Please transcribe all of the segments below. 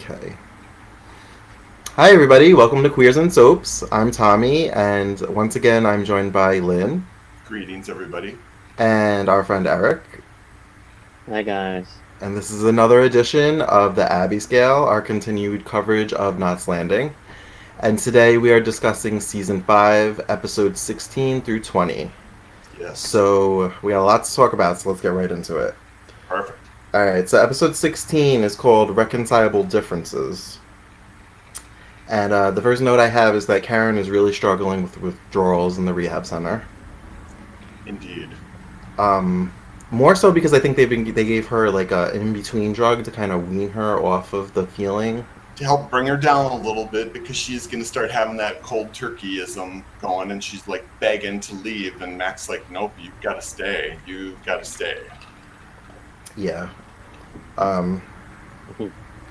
Okay. Hi, everybody. Welcome to Queers and Soaps. I'm Tommy, and once again, I'm joined by Lynn Greetings, everybody. and our friend Eric. Hi guys. And this is another edition of the Abbey Scale, our continued coverage of Knots Landing. And today we are discussing Season 5, Episodes 16 through 20. Yes, So we got a lot to talk about, so let's get right into it. perfect. Alright, so Episode 16 is called Reconcilable Differences. And the first note I have is that Karen is really struggling with withdrawals in the rehab center. Indeed. Um, More so because I think they gave her like an in between drug to kind of wean her off of the feeling. To help bring her down a little bit because she's going to start having that cold turkeyism going and she's like begging to leave. And Mac's like, nope, you've got to stay. You've got to stay. Yeah. Um,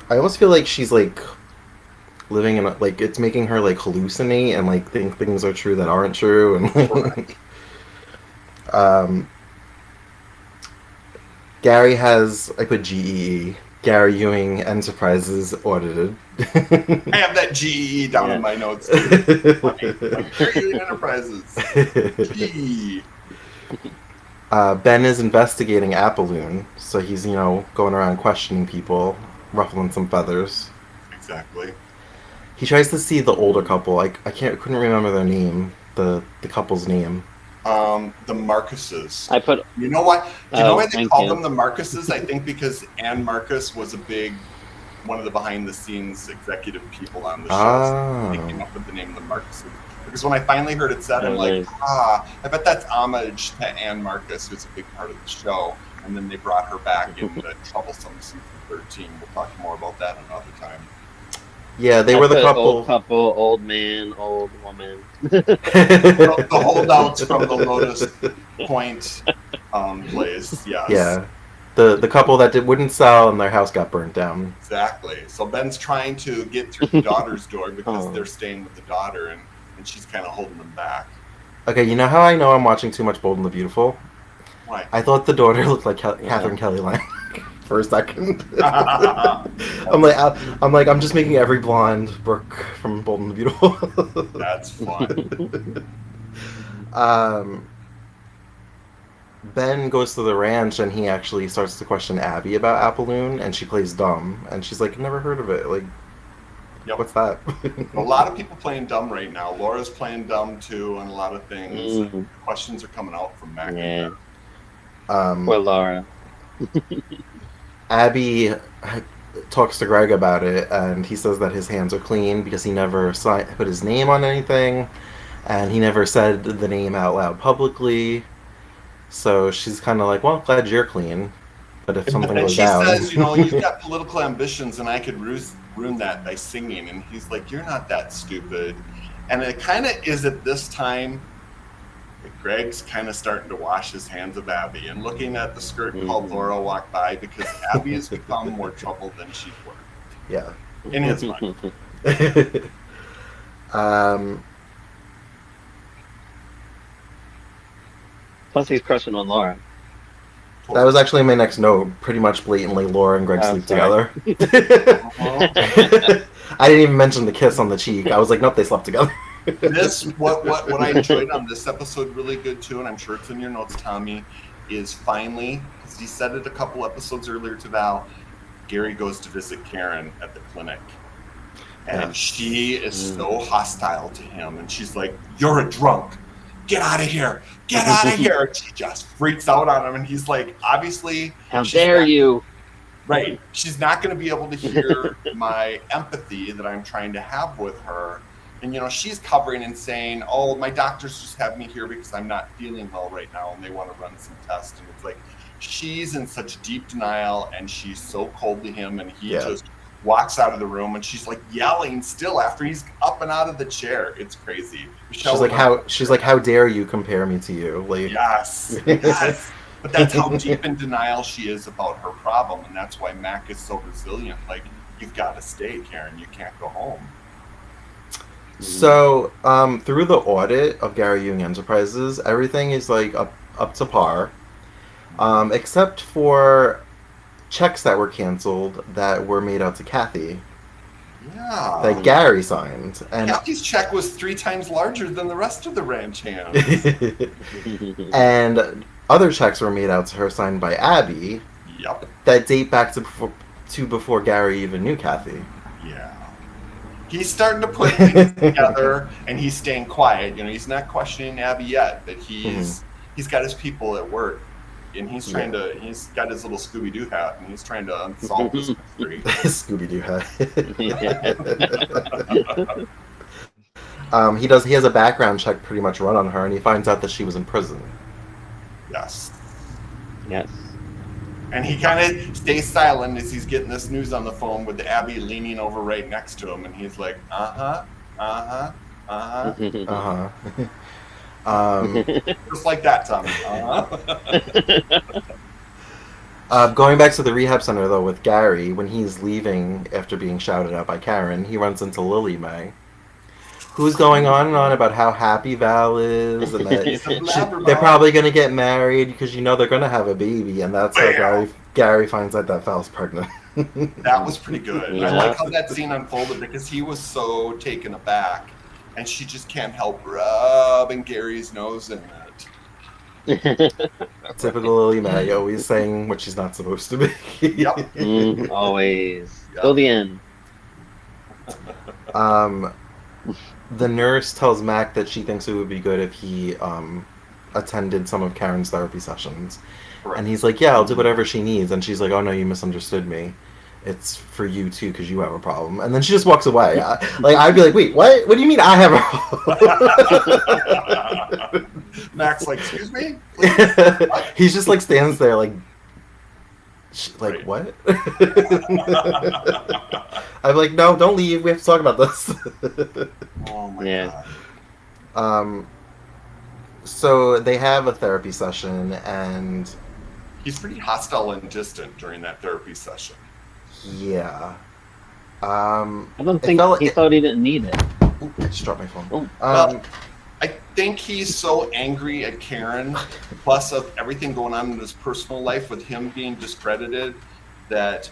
I almost feel like she's like living in like it's making her like hallucinate and like think things are true that aren't true and like, um, Gary has I put GEE. Gary Ewing Enterprises audited. I have that GE down in my notes too. Like Gary Enterprises. Gee. Ben is investigating Apolloon, so he's going around questioning people, ruffling some feathers. Exactly. He tries to see the older couple. Couldn't remember their name, the couple's name. The Marcuses. I put. You know what? Do you know why they thank call you. them the Marcuses? I think because Ann Marcus was one of the behind-the-scenes executive people on the show. Ah. So they came up with the name of the Marcuses. Because when I finally heard it said, I'm Oh, like, nice. I bet that's homage to Ann Marcus, who's a big part of the show. And then they brought her back in the troublesome season 13. We'll talk more about that another time. Yeah, they I were the put couple. Old couple, old man, old woman. The holdouts from the Lotus Point place, yes. Yeah, the couple that wouldn't sell and their house got burnt down. Exactly. So Ben's trying to get through the daughter's door because Oh. they're staying with the daughter, and she's kind of holding them back. Okay, you know how I know I'm watching too much Bold and the Beautiful? Why? I thought the daughter looked like Catherine Kelly Lang for a second. I'm just making every blonde Brooke from Bold and the Beautiful. That's fun. Ben goes to the ranch and he actually starts to question Abby about Apolloon, and she plays dumb, and she's like, "Never heard of it. Like, Yep. what's that?" A lot of people playing dumb right now. Laura's playing dumb too, and a lot of things. Mm. Questions are coming out from Mac. Yeah. um, Poor Laura. Abby talks to Greg about it, and he says that his hands are clean because he never put his name on anything, and he never said the name out loud publicly. So she's kind of like, "Well, glad you're clean, but if something And goes she down," says, you've got political ambitions, and I could ruin that by singing. And he's like, you're not that stupid. And it kind of is at this time that Greg's kind of starting to wash his hands of Abby and looking at the skirt called Laura walk by, because Abby has become more trouble than she's worth. yeah. In his mind. Plus, he's crushing on Laura. That was actually my next note. Pretty much blatantly, Laura and Greg Oh, sleep sorry. together. Uh-huh. I didn't even mention the kiss on the cheek. I was like, nope, they slept together. What I enjoyed on this episode really good too, and I'm sure it's in your notes, Tommy, is finally, because he said it a couple episodes earlier to Val, Gary goes to visit Karen at the clinic. And Yeah. she is so hostile to him, and she's like, you're a drunk. Get out of here. Get out of here. And she just freaks out on him, and he's like, obviously, How she's dare not- you? Right. She's not going to be able to hear my empathy that I'm trying to have with her. And, she's covering and saying, oh, my doctors just have me here because I'm not feeling well right now and they want to run some tests. And it's like, she's in such deep denial and she's so cold to him, and he just walks out of the room, and she's like yelling still after he's up and out of the chair. It's crazy. She's like, how dare you compare me to you? Like, Yes. Yes. But that's how deep in denial she is about her problem, and that's why Mac is so resilient. Like, you've got to stay, Karen. You can't go home. So, through the audit of Gary Ewing Enterprises, everything is like up to par, except for checks that were canceled that were made out to Kathy. Yeah. that Gary signed. And Kathy's check was 3 times larger than the rest of the ranch hands. and other checks were made out to her signed by Abby Yep. that date back to before Gary even knew Kathy. Yeah. He's starting to put things together, and he's staying quiet. You know, he's not questioning Abby yet, but he's got his people at work, and he's trying to. He's got his little Scooby Doo hat, and he's trying to unsolve this mystery. Scooby Doo hat. He has a background check pretty much run on her, and he finds out that she was in prison. Yes. Yes. And he kind of stays silent as he's getting this news on the phone with Abby leaning over right next to him, and he's like, just like that, Tommy. Going back to the rehab center, though, with Gary, when he's leaving after being shouted at by Karen, he runs into Lily Mae, who's going on and on about how happy Val is, and that they're probably going to get married because, you know, they're going to have a baby, and that's how Gary finds out that Val's pregnant. That was pretty good. Yeah. I like how that scene unfolded because he was so taken aback, and she just can't help rubbing Gary's nose in it. Typical Lily Mae, always saying what she's not supposed to be. Yep. Always. Yep. Till the end. The nurse tells Mac that she thinks it would be good if he attended some of Karen's therapy sessions. Correct. And he's like, yeah, I'll do whatever she needs. And she's like, oh, no, you misunderstood me. It's for you, too, because you have a problem. And then she just walks away. I'd be like, wait, what? What do you mean I have a problem? Mac's like, excuse me? He's just, like, stands there, like, Right. what? I'm like, no, don't leave. We have to talk about this. Oh, my Yeah. God. So they have a therapy session, and He's pretty hostile and distant during that therapy session. yeah. I don't think felt he thought he didn't need it. Ooh, I just dropped my phone. Oh. Well, I think he's so angry at Karen, plus of everything going on in his personal life with him being discredited, that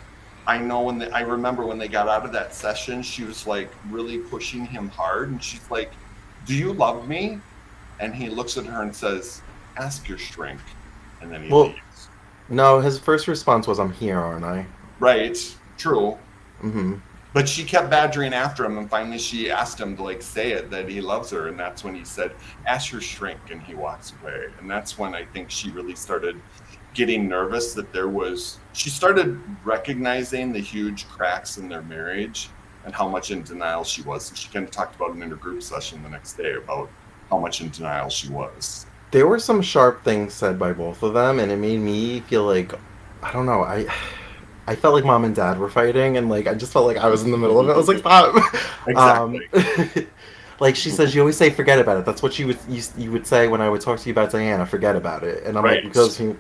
I know I remember when they got out of that session, she was like really pushing him hard, and she's like, "Do you love me?" And he looks at her and says, "Ask your shrink," and then he leaves. No, his first response was, "I'm here, aren't I?" Right, true. Mm-hmm. But she kept badgering after him, and finally she asked him to like say it that he loves her, and that's when he said, "Ask your shrink," and he walks away. And that's when I think she really started getting nervous that she started recognizing the huge cracks in their marriage and how much in denial she was. And she kind of talked about it in her group session the next day about how much in denial she was. There were some sharp things said by both of them, and it made me feel like, I don't know, I felt like mom and dad were fighting, and like I just felt like I was in the middle of it. I was like, stop. Exactly. Like she says, you always say forget about it. That's what you would say when I would talk to you about Diana. Forget about it, and I'm Right. like, because he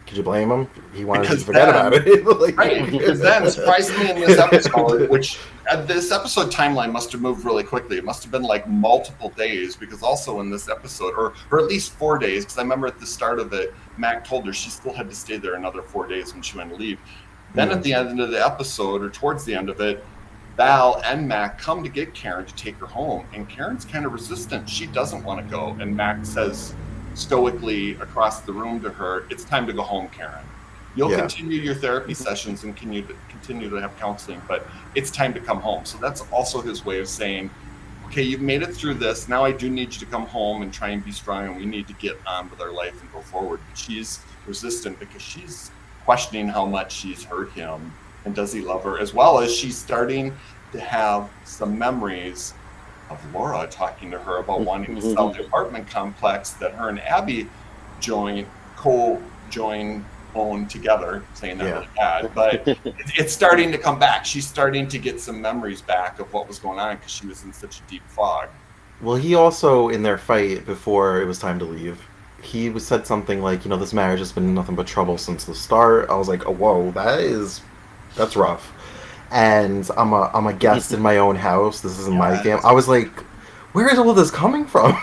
could you blame him? He wanted Because you to forget about it. Like, Right, because then surprisingly in this episode, which this episode timeline must have moved really quickly. It must have been like multiple days, because also in this episode, or at least 4 days, because I remember at the start of it, Mac told her she still had to stay there another 4 days when she went to leave. Then at the end of the episode, or towards the end of it, Val and Mac come to get Karen to take her home, and Karen's kind of resistant. She doesn't want to go, and Mac says stoically across the room to her, "It's time to go home, Karen. You'll continue your therapy sessions and continue to have counseling, but it's time to come home." So that's also his way of saying, okay, you've made it through this. Now I do need you to come home and try and be strong, and we need to get on with our life and go forward. But she's resistant because she's questioning how much she's hurt him, and does he love her, as well as she's starting to have some memories of Laura talking to her about wanting to sell the apartment complex that her and Abby co-join own together, saying that really bad, but it's starting to come back. She's starting to get some memories back of what was going on because she was in such a deep fog. Well, he also, in their fight before it was time to leave, he said something like, you know, this marriage has been nothing but trouble since the start. I was like, oh, whoa, that's rough. And I'm a guest in my own house. This isn't my family. I was like, where is all this coming from?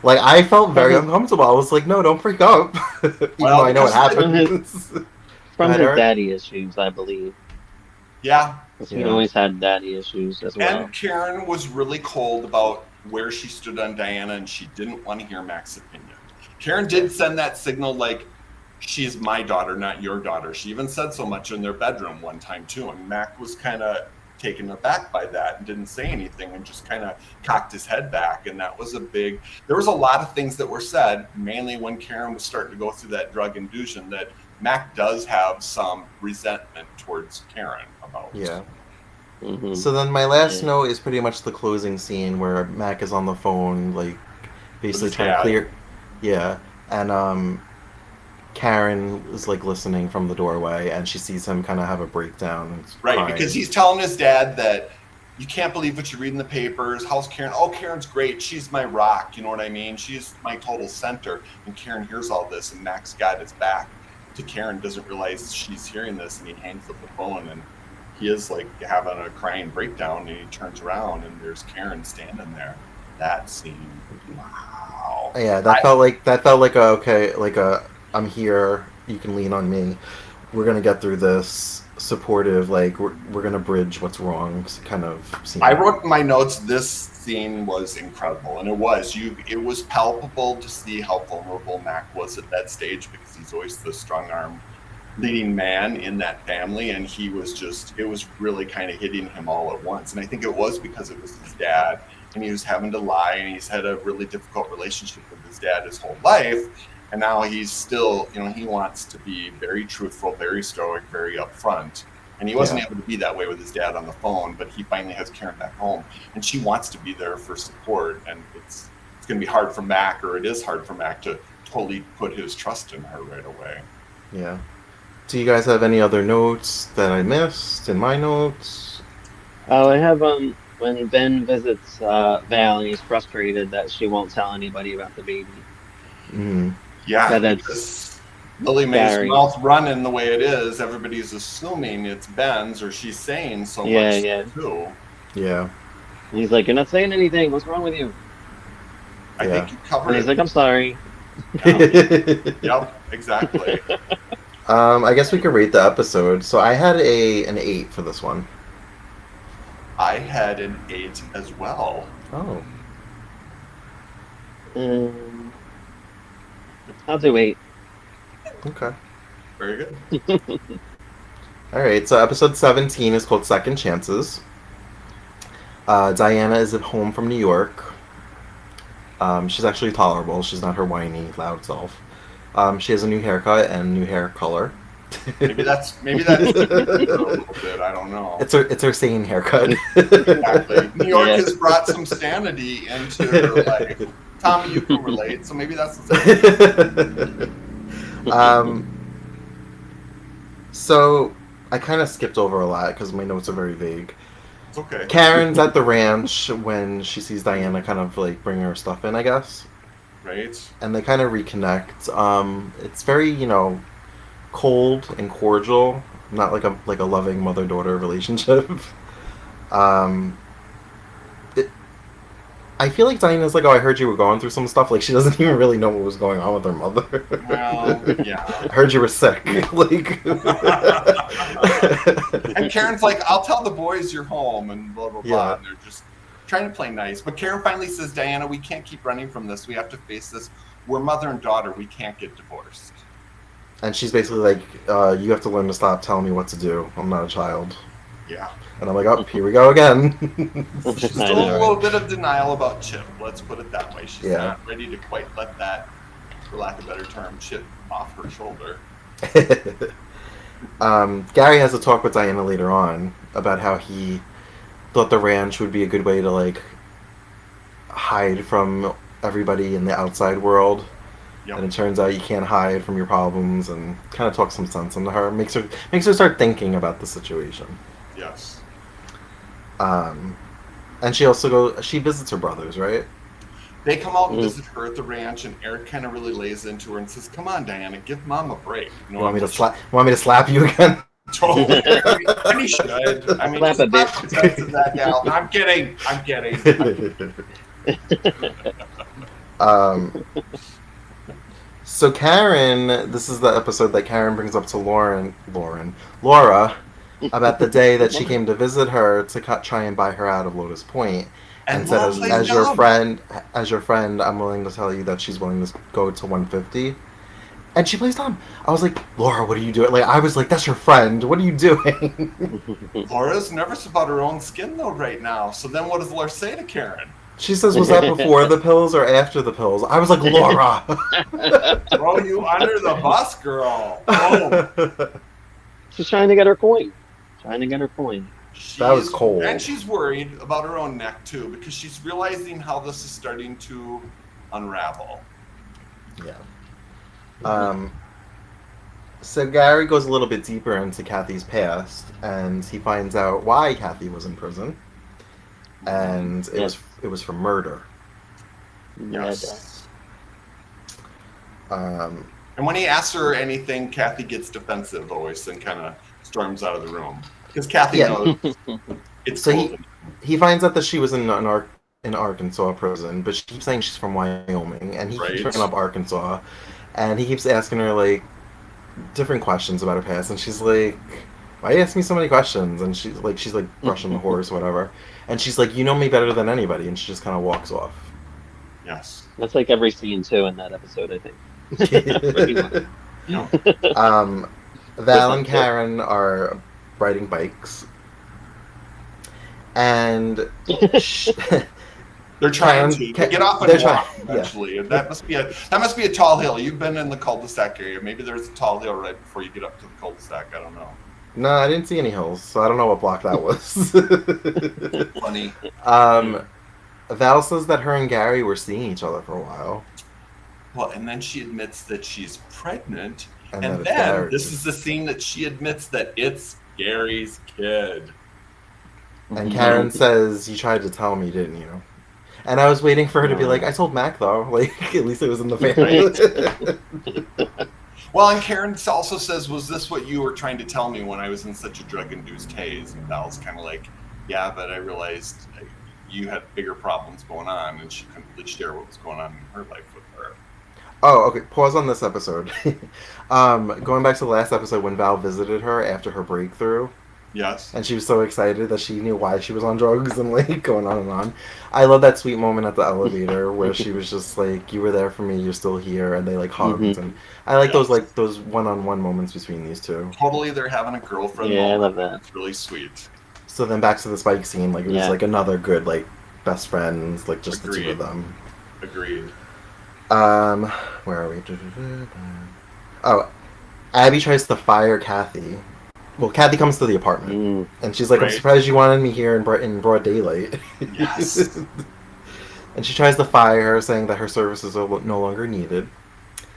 Like, I felt very uncomfortable. I was like, no, don't freak up. Even though I know what happens. From his daddy issues, I believe. Yeah. 'Cause he Yeah. always had daddy issues as well. And Karen was really cold about where she stood on Diana, and she didn't want to hear Mac's opinion. Karen did send that signal like, she's my daughter, not your daughter. She even said so much in their bedroom one time, too. And Mac was kind of taken aback by that and didn't say anything and just kind of cocked his head back. And that was there was a lot of things that were said, mainly when Karen was starting to go through that drug induction, that Mac does have some resentment towards Karen about. Yeah. Mhm. So then my last Yeah. note is pretty much the closing scene where Mac is on the phone, like basically his trying to dad. clear. Yeah, and Karen is like listening from the doorway, and she sees him kind of have a breakdown. And Right, crying. because he's telling his dad that you can't believe what you read in the papers. How's Karen? Oh, Karen's great. She's my rock. You know what I mean? She's my total center. And Karen hears all this, and Mac's got his back to Karen, doesn't realize she's hearing this, and he hangs up the phone, and he is like having a crying breakdown, and he turns around, and there's Karen standing there. That scene, wow. Yeah, that felt like a okay, like a I'm here. You can lean on me. We're gonna get through this. Supportive, like we're gonna bridge what's wrong kind of scene. I wrote in my notes, this scene was incredible, and it was palpable to see how vulnerable Mac was at that stage, because he's always the strong-armed leading man in that family, and it was really kind of hitting him all at once. And I think it was because it was his dad, and he was having to lie, and he's had a really difficult relationship with his dad his whole life. And now he's still, he wants to be very truthful, very stoic, very upfront. And he wasn't able to be that way with his dad on the phone, but he finally has Karen back home. And she wants to be there for support. And it's going to be hard for Mac, or it is hard for Mac, to totally put his trust in her right away. Yeah. Do you guys have any other notes that I missed in my notes? Oh, I have when Ben visits Val, and he's frustrated that she won't tell anybody about the baby. Mm. Yeah, That's because Lily Mae's mouth running the way it is, everybody's assuming it's Ben's, or she's saying so much too. Yeah. And he's like, "You're not saying anything. What's wrong with you?" I think you covered and he's it. like, "I'm sorry." Yep, exactly. I guess we could rate the episode. So I had an 8 for this one. I had an 8 as well. Oh. I'll do 8. Okay. Very good. All right. So episode 17 is called Second Chances. Diana is at home from New York. She's actually tolerable. She's not her whiny, loud self. She has a new haircut and new hair color. maybe that's a little bit. I don't know. It's her sane haircut. Exactly. New York has brought some sanity into her life. Tommy, you can relate, so maybe that's the So I kind of skipped over a lot because my notes are very vague. It's okay. Karen's at the ranch when she sees Diana kind of like bring her stuff in, I guess. Right. And they kind of reconnect. It's very, cold and cordial, not like a loving mother-daughter relationship. I feel like Diana's like, oh, I heard you were going through some stuff. Like, she doesn't even really know what was going on with her mother. Well, yeah. I heard you were sick. Like, and Karen's like, I'll tell the boys you're home, and blah, blah, blah. Yeah. And they're just trying to play nice. But Karen finally says, Diana, we can't keep running from this. We have to face this. We're mother and daughter. We can't get divorced. And she's basically like, you have to learn to stop telling me what to do. I'm not a child. Yeah. And I'm like, oh, here we go again. She's still a little bit of denial about Chip. Let's put it that way. She's Yeah. not ready to quite let that, for lack of a better term, chip off her shoulder. Gary has a talk with Diana later on about how he thought the ranch would be a good way to like hide from everybody in the outside world. Yep. And it turns out you can't hide from your problems, and kind of talks some sense into her. Makes her start thinking about the situation. Yes. And she visits her brothers, right? They come out and visit her at the ranch, and Eric kind of really lays into her and says, "Come on, Diana, give Mom a break." You want me to slap you again? Totally. And he should. I mean, Slap a bitch. slap the tits of that gal. I'm kidding. So Karen, this is the episode that Karen brings up to Laura, about the day that she came to visit her to try and buy her out of Lotus Point, and And said, Mom plays as your dumb. friend, I'm willing to tell you that she's willing to go to 150. And she plays dumb. I was like, Laura, what are you doing? Like, I was like, that's your friend. What are you doing? Laura's nervous about her own skin though right now. So then what does Laura say to Karen? She says, was that before the pills or after the pills? I was like, Laura. Throw you under the bus, girl. Oh. She's trying to get her coin. Trying to get her coin. That was cold. And she's worried about her own neck too, because she's realizing how this is starting to unravel. Yeah. So Gary goes a little bit deeper into Kathy's past, and he finds out why Kathy was in prison, and it was for murder. Yes. And when he asks her anything, Kathy gets defensive always and kind of storms out of the room because Kathy knows it's so he finds out that she was in Arkansas prison, but she keeps saying she's from Wyoming, and he keeps bringing up Arkansas, and he keeps asking her like different questions about her past, and she's like, why you ask me so many questions? And she's like brushing the horse or whatever, and she's like, you know me better than anybody, and she just kind of walks off. Yes, that's like every scene too in that episode, I think. Val and Karen are riding bikes, and they're trying to get off and walk eventually. Yeah. And that must be a tall hill. You've been in the cul-de-sac area. Maybe there's a tall hill right before you get up to the cul-de-sac. I don't know. No, I didn't see any hills, so I don't know what block that was. Funny. Val says that her and Gary were seeing each other for a while. Well, and then she admits that she's pregnant, and then this is the scene that she admits that it's Gary's kid. And Karen says, you tried to tell me, didn't you? And I was waiting for her to be like, I told Mac, though. Like, at least it was in the family. Well, and Karen also says, was this what you were trying to tell me when I was in such a drug-induced haze? And Val's kind of like, yeah, but I realized you had bigger problems going on, and she couldn't really share what was going on in her life with her. Oh, okay. Pause on this episode. Going back to the last episode when Val visited her after her breakthrough. Yes. And she was so excited that she knew why she was on drugs and like going on and on. I love that sweet moment at the elevator where she was just like, you were there for me, you're still here, and they like hugged. And I like those one-on-one moments between these two. Totally, they're having a girlfriend moment. I love that. It's really sweet. So then back to the Spike scene, like it was like another good like best friends, like just the two of them. Agreed. Where are we? Oh, Abby tries to fire Kathy. Well, Kathy comes to the apartment, and she's like, I'm surprised you wanted me here in broad daylight. Yes. And she tries to fire her, saying that her services are no longer needed.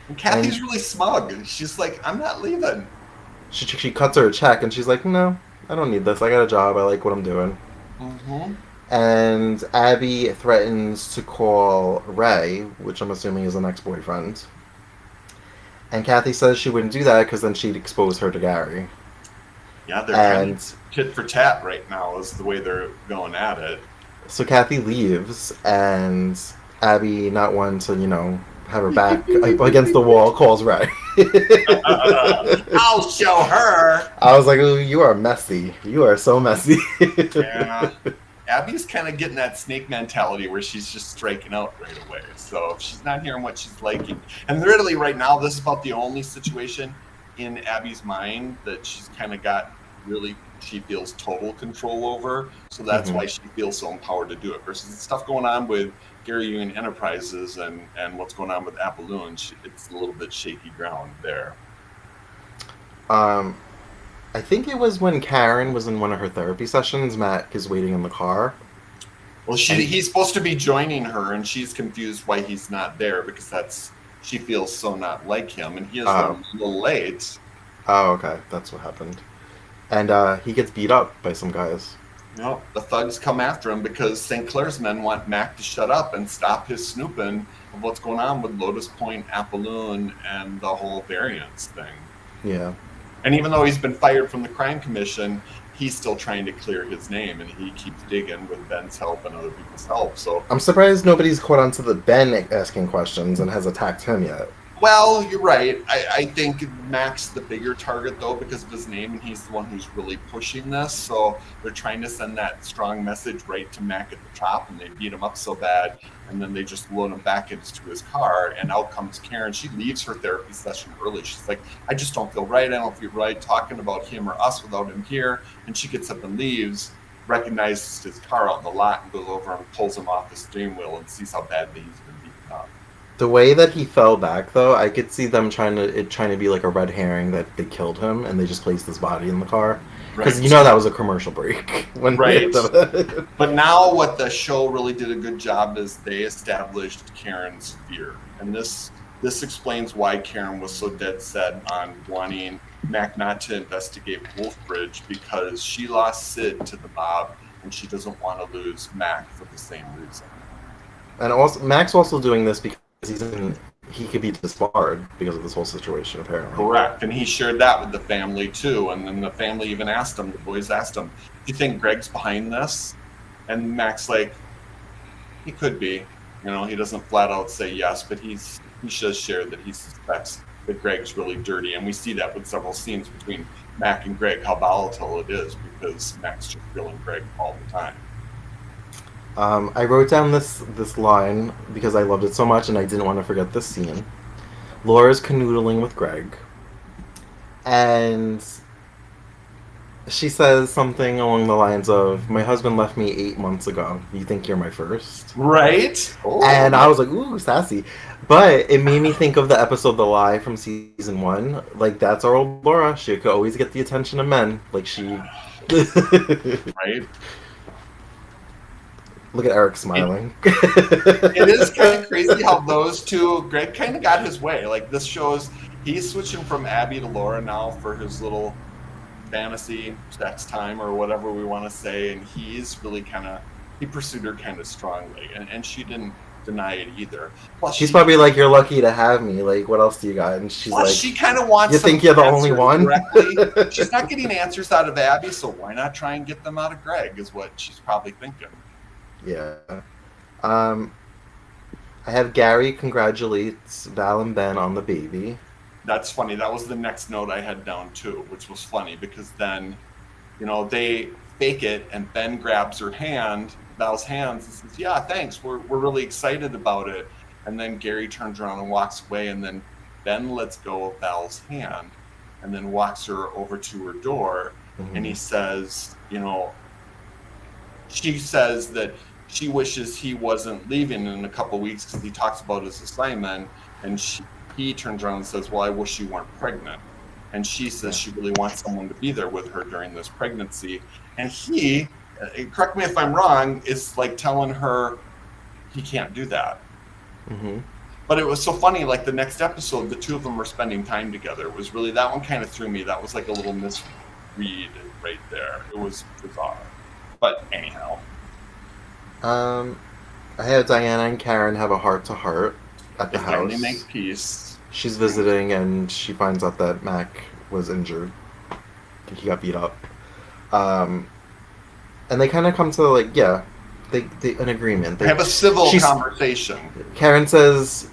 And Kathy's really smug. She's like, I'm not leaving. She cuts her a check, and she's like, no, I don't need this. I got a job. I like what I'm doing. Mm-hmm. And Abby threatens to call Ray, which I'm assuming is an ex-boyfriend. And Kathy says she wouldn't do that because then she'd expose her to Gary. Yeah, they're kind of tit for tat right now is the way they're going at it. So Kathy leaves, and Abby, not one to, have her back against the wall, calls Ray. I'll show her. I was like, ooh, you are messy. You are so messy. Yeah. Abby's kind of getting that snake mentality where she's just striking out right away. So if she's not hearing what she's liking. And literally right now, this is about the only situation in Abby's mind that she's kind of got really, she feels total control over. So that's why she feels so empowered to do it. Versus the stuff going on with Gary Union Enterprises and what's going on with Apolloon, it's a little bit shaky ground there. I think it was when Karen was in one of her therapy sessions. Matt is waiting in the car. Well, he's supposed to be joining her, and she's confused why he's not there because she feels so not like him, and he is a little late. Oh, okay, that's what happened. And he gets beat up by some guys. No, the thugs come after him because St. Clair's men want Mac to shut up and stop his snooping of what's going on with Lotus Point, Apolloon, and the whole variance thing. Yeah. And even though he's been fired from the crime commission, he's still trying to clear his name, and he keeps digging with Ben's help and other people's help. So I'm surprised nobody's caught on to the Ben asking questions and has attacked him yet. Well, you're right. I think Mac's the bigger target, though, because of his name, and he's the one who's really pushing this. So they're trying to send that strong message right to Mac at the top, and they beat him up so bad, and then they just load him back into his car, and out comes Karen. She leaves her therapy session early. She's like, I just don't feel right. I don't feel right talking about him or us without him here. And she gets up and leaves, recognizes his car out in the lot, and goes over and pulls him off the steering wheel and sees how badly he's been beaten up. The way that he fell back, though, I could see them trying to be like a red herring that they killed him and they just placed his body in the car. Because Right. you know that was a commercial break. When Right. But now what the show really did a good job is they established Karen's fear. And this explains why Karen was so dead set on wanting Mac not to investigate Wolfbridge, because she lost Sid to the mob and she doesn't want to lose Mac for the same reason. And also, Mac's also doing this because he could be disbarred because of this whole situation, apparently. Correct. And he shared that with the family too. And then the family even asked him, the boys asked him, do you think Greg's behind this? And Mac's like, he could be. You know, he doesn't flat out say yes, but he does share that he suspects that Greg's really dirty. And we see that with several scenes between Mac and Greg, how volatile it is, because Mac's just grilling Greg all the time. I wrote down this line because I loved it so much and I didn't want to forget this scene. Laura's canoodling with Greg, and she says something along the lines of, my husband left me 8 months ago. You think you're my first? Right? Oh. And I was like, ooh, sassy. But it made me think of the episode The Lie from season 1. Like, that's our old Laura. She could always get the attention of men. Like, she... Right? Look at Eric smiling. It is kind of crazy how those two, Greg kind of got his way. Like, this shows he's switching from Abby to Laura now for his little fantasy sex time or whatever we want to say, and he's really he pursued her kind of strongly, and she didn't deny it either. Plus, She's probably like, you're lucky to have me. Like, what else do you got? And she's like, she kind of wants. You think you're the only one? She's not getting answers out of Abby, so why not try and get them out of Greg? Is what she's probably thinking. Yeah. I have Gary congratulates Val and Ben on the baby. That's funny. That was the next note I had down too, which was funny because then, you know, they fake it and Ben grabs her hand, Val's hands, and says, yeah, thanks. We're really excited about it. And then Gary turns around and walks away, and then Ben lets go of Val's hand and then walks her over to her door. Mm-hmm. And he says, you know, she says that she wishes he wasn't leaving in a couple of weeks because he talks about his assignment, and he turns around and says, well, I wish you weren't pregnant. And she says she really wants someone to be there with her during this pregnancy. And he, correct me if I'm wrong, is like telling her he can't do that. Mm-hmm. But it was so funny, like the next episode, the two of them were spending time together. It was really, that one kind of threw me. That was like a little misread right there. It was bizarre. But anyhow. I had Diana and Karen have a heart-to-heart at the house. Finally make peace. She's visiting and she finds out that Mac was injured. He got beat up. And they kind of come to, like, yeah, they an agreement. They have a civil conversation. Karen says,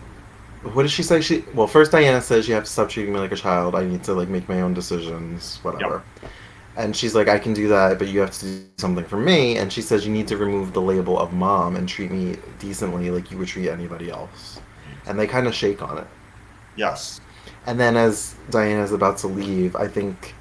what does she say? Well, first Diana says, you have to stop treating me like a child. I need to, like, make my own decisions, whatever. Yep. And she's like, I can do that, but you have to do something for me. And she says, you need to remove the label of mom and treat me decently like you would treat anybody else. And they kind of shake on it. Yes. And then as Diana's about to leave, I think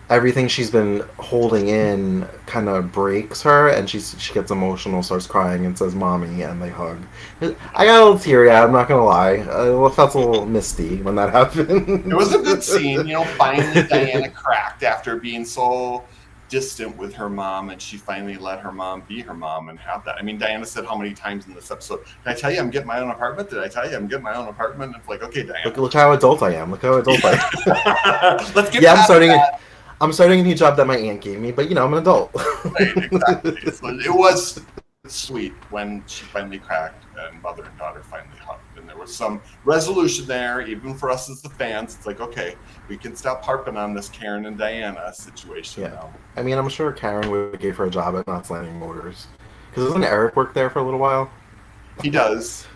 everything she's been holding in kind of breaks her, and she gets emotional, starts crying, and says, Mommy, and they hug. I got a little teary-eyed, I'm not going to lie. I felt a little misty when that happened. It was a good scene. You know, finally Diana cracked after being so distant with her mom, and she finally let her mom be her mom and have that. I mean, Diana said how many times in this episode, did I tell you I'm getting my own apartment? Did I tell you I'm getting my own apartment? And it's like, okay, Diana. Look how adult I am. Look how adult I am. Let's get I'm starting a new job that my aunt gave me, but, you know, I'm an adult. Right, exactly. So it was sweet when she finally cracked and mother and daughter finally hugged. And there was some resolution there, even for us as the fans. It's like, okay, we can stop harping on this Karen and Diana situation now. I mean, I'm sure Karen would give her a job at Knott's Landing Motors. Because doesn't Eric work there for a little while? He does.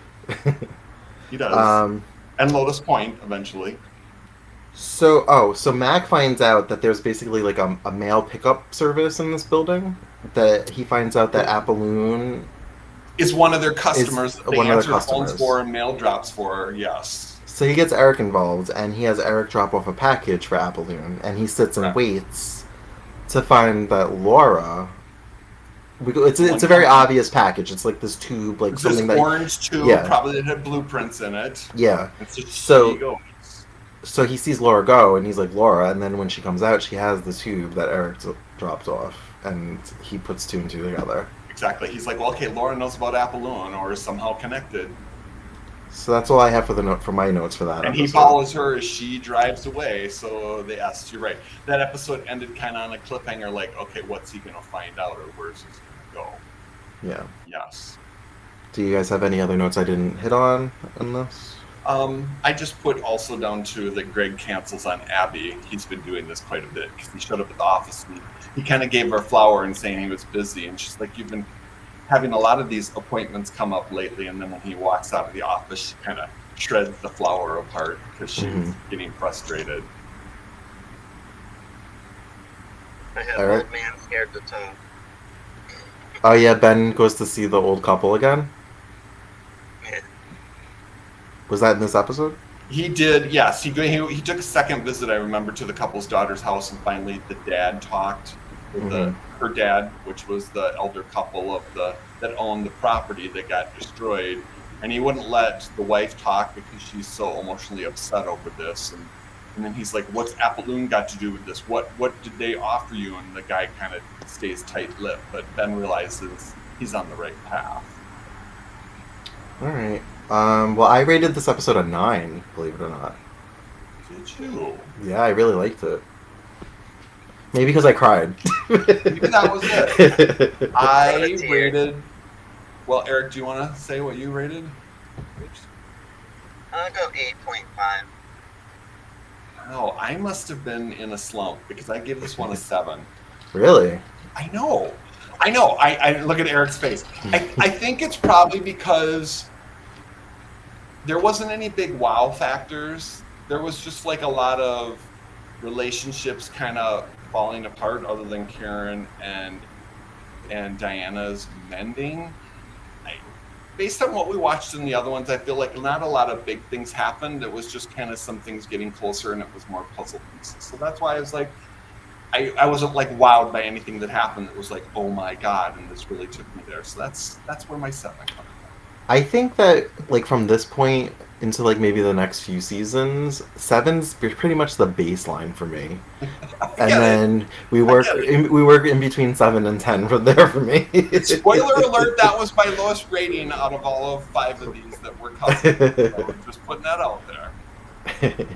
He does. And Lotus Point, eventually. So Mac finds out that there's basically like a mail pickup service in this building. That he finds out that Apolloon Is one of their is customers that they one of their answer phones customers. for and mail drops for, yes. So he gets Eric involved, and he has Eric drop off a package for Apolloon, and he sits and Correct. waits to find that Laura. It's a One very company. obvious package. It's like this tube, like It's something this that orange tube, yeah. probably that had blueprints in it. yeah. It's just So- she goes. So he sees Laura go, and he's like Laura, and then when she comes out, she has the tube that Eric dropped off, and he puts two and two together. Exactly. He's like, well, okay, Laura knows about Apolloon or is somehow connected. So that's all I have for my notes for that. And he episode. follows her as she drives away. So they asked, you're right. That episode ended kind of on a cliffhanger, like, okay, what's he going to find out, or where's he going to go? Yeah. Yes. Do you guys have any other notes I didn't hit on this? I just put also down to that Greg cancels on Abby. He's been doing this quite a bit because he showed up at the office and he kind of gave her a flower and saying he was busy. And she's like, you've been having a lot of these appointments come up lately. And then when he walks out of the office, she kind of shreds the flower apart because she's getting frustrated. I have All right. old man scared to talk. Oh yeah, Ben goes to see the old couple again. Yeah. Was that in this episode? He did, yes. He took a second visit, I remember, to the couple's daughter's house, and finally the dad talked with her dad, which was the elder couple that owned the property that got destroyed, and he wouldn't let the wife talk because she's so emotionally upset over this. And then he's like, "What's Apolloon got to do with this? What did they offer you?" And the guy kind of stays tight-lipped, but Ben realizes he's on the right path. All right. Well, I rated this episode a 9, believe it or not. Did you? Yeah, I really liked it. Maybe because I cried. Maybe that was it. I rated. Well, Eric, do you want to say what you rated? I'll go 8.5. Oh, I must have been in a slump because I gave this one a 7. Really? I know. I look at Eric's face. I think it's probably because there wasn't any big wow factors. There was just like a lot of relationships kind of falling apart other than Karen and Diana's mending. Based on what we watched in the other ones, I feel like not a lot of big things happened. It was just kind of some things getting closer, and it was more puzzle pieces. So that's why I was like, I wasn't like wowed by anything that happened. It was like, oh my god, and this really took me there. So that's where my 7 comes from. I think that like from this point into like maybe the next few seasons, 7's pretty much the baseline for me, and then we work in between 7 and 10 from there for me. Spoiler alert: that was my lowest rating out of all of 5 of these that we're covering. So just putting that out there.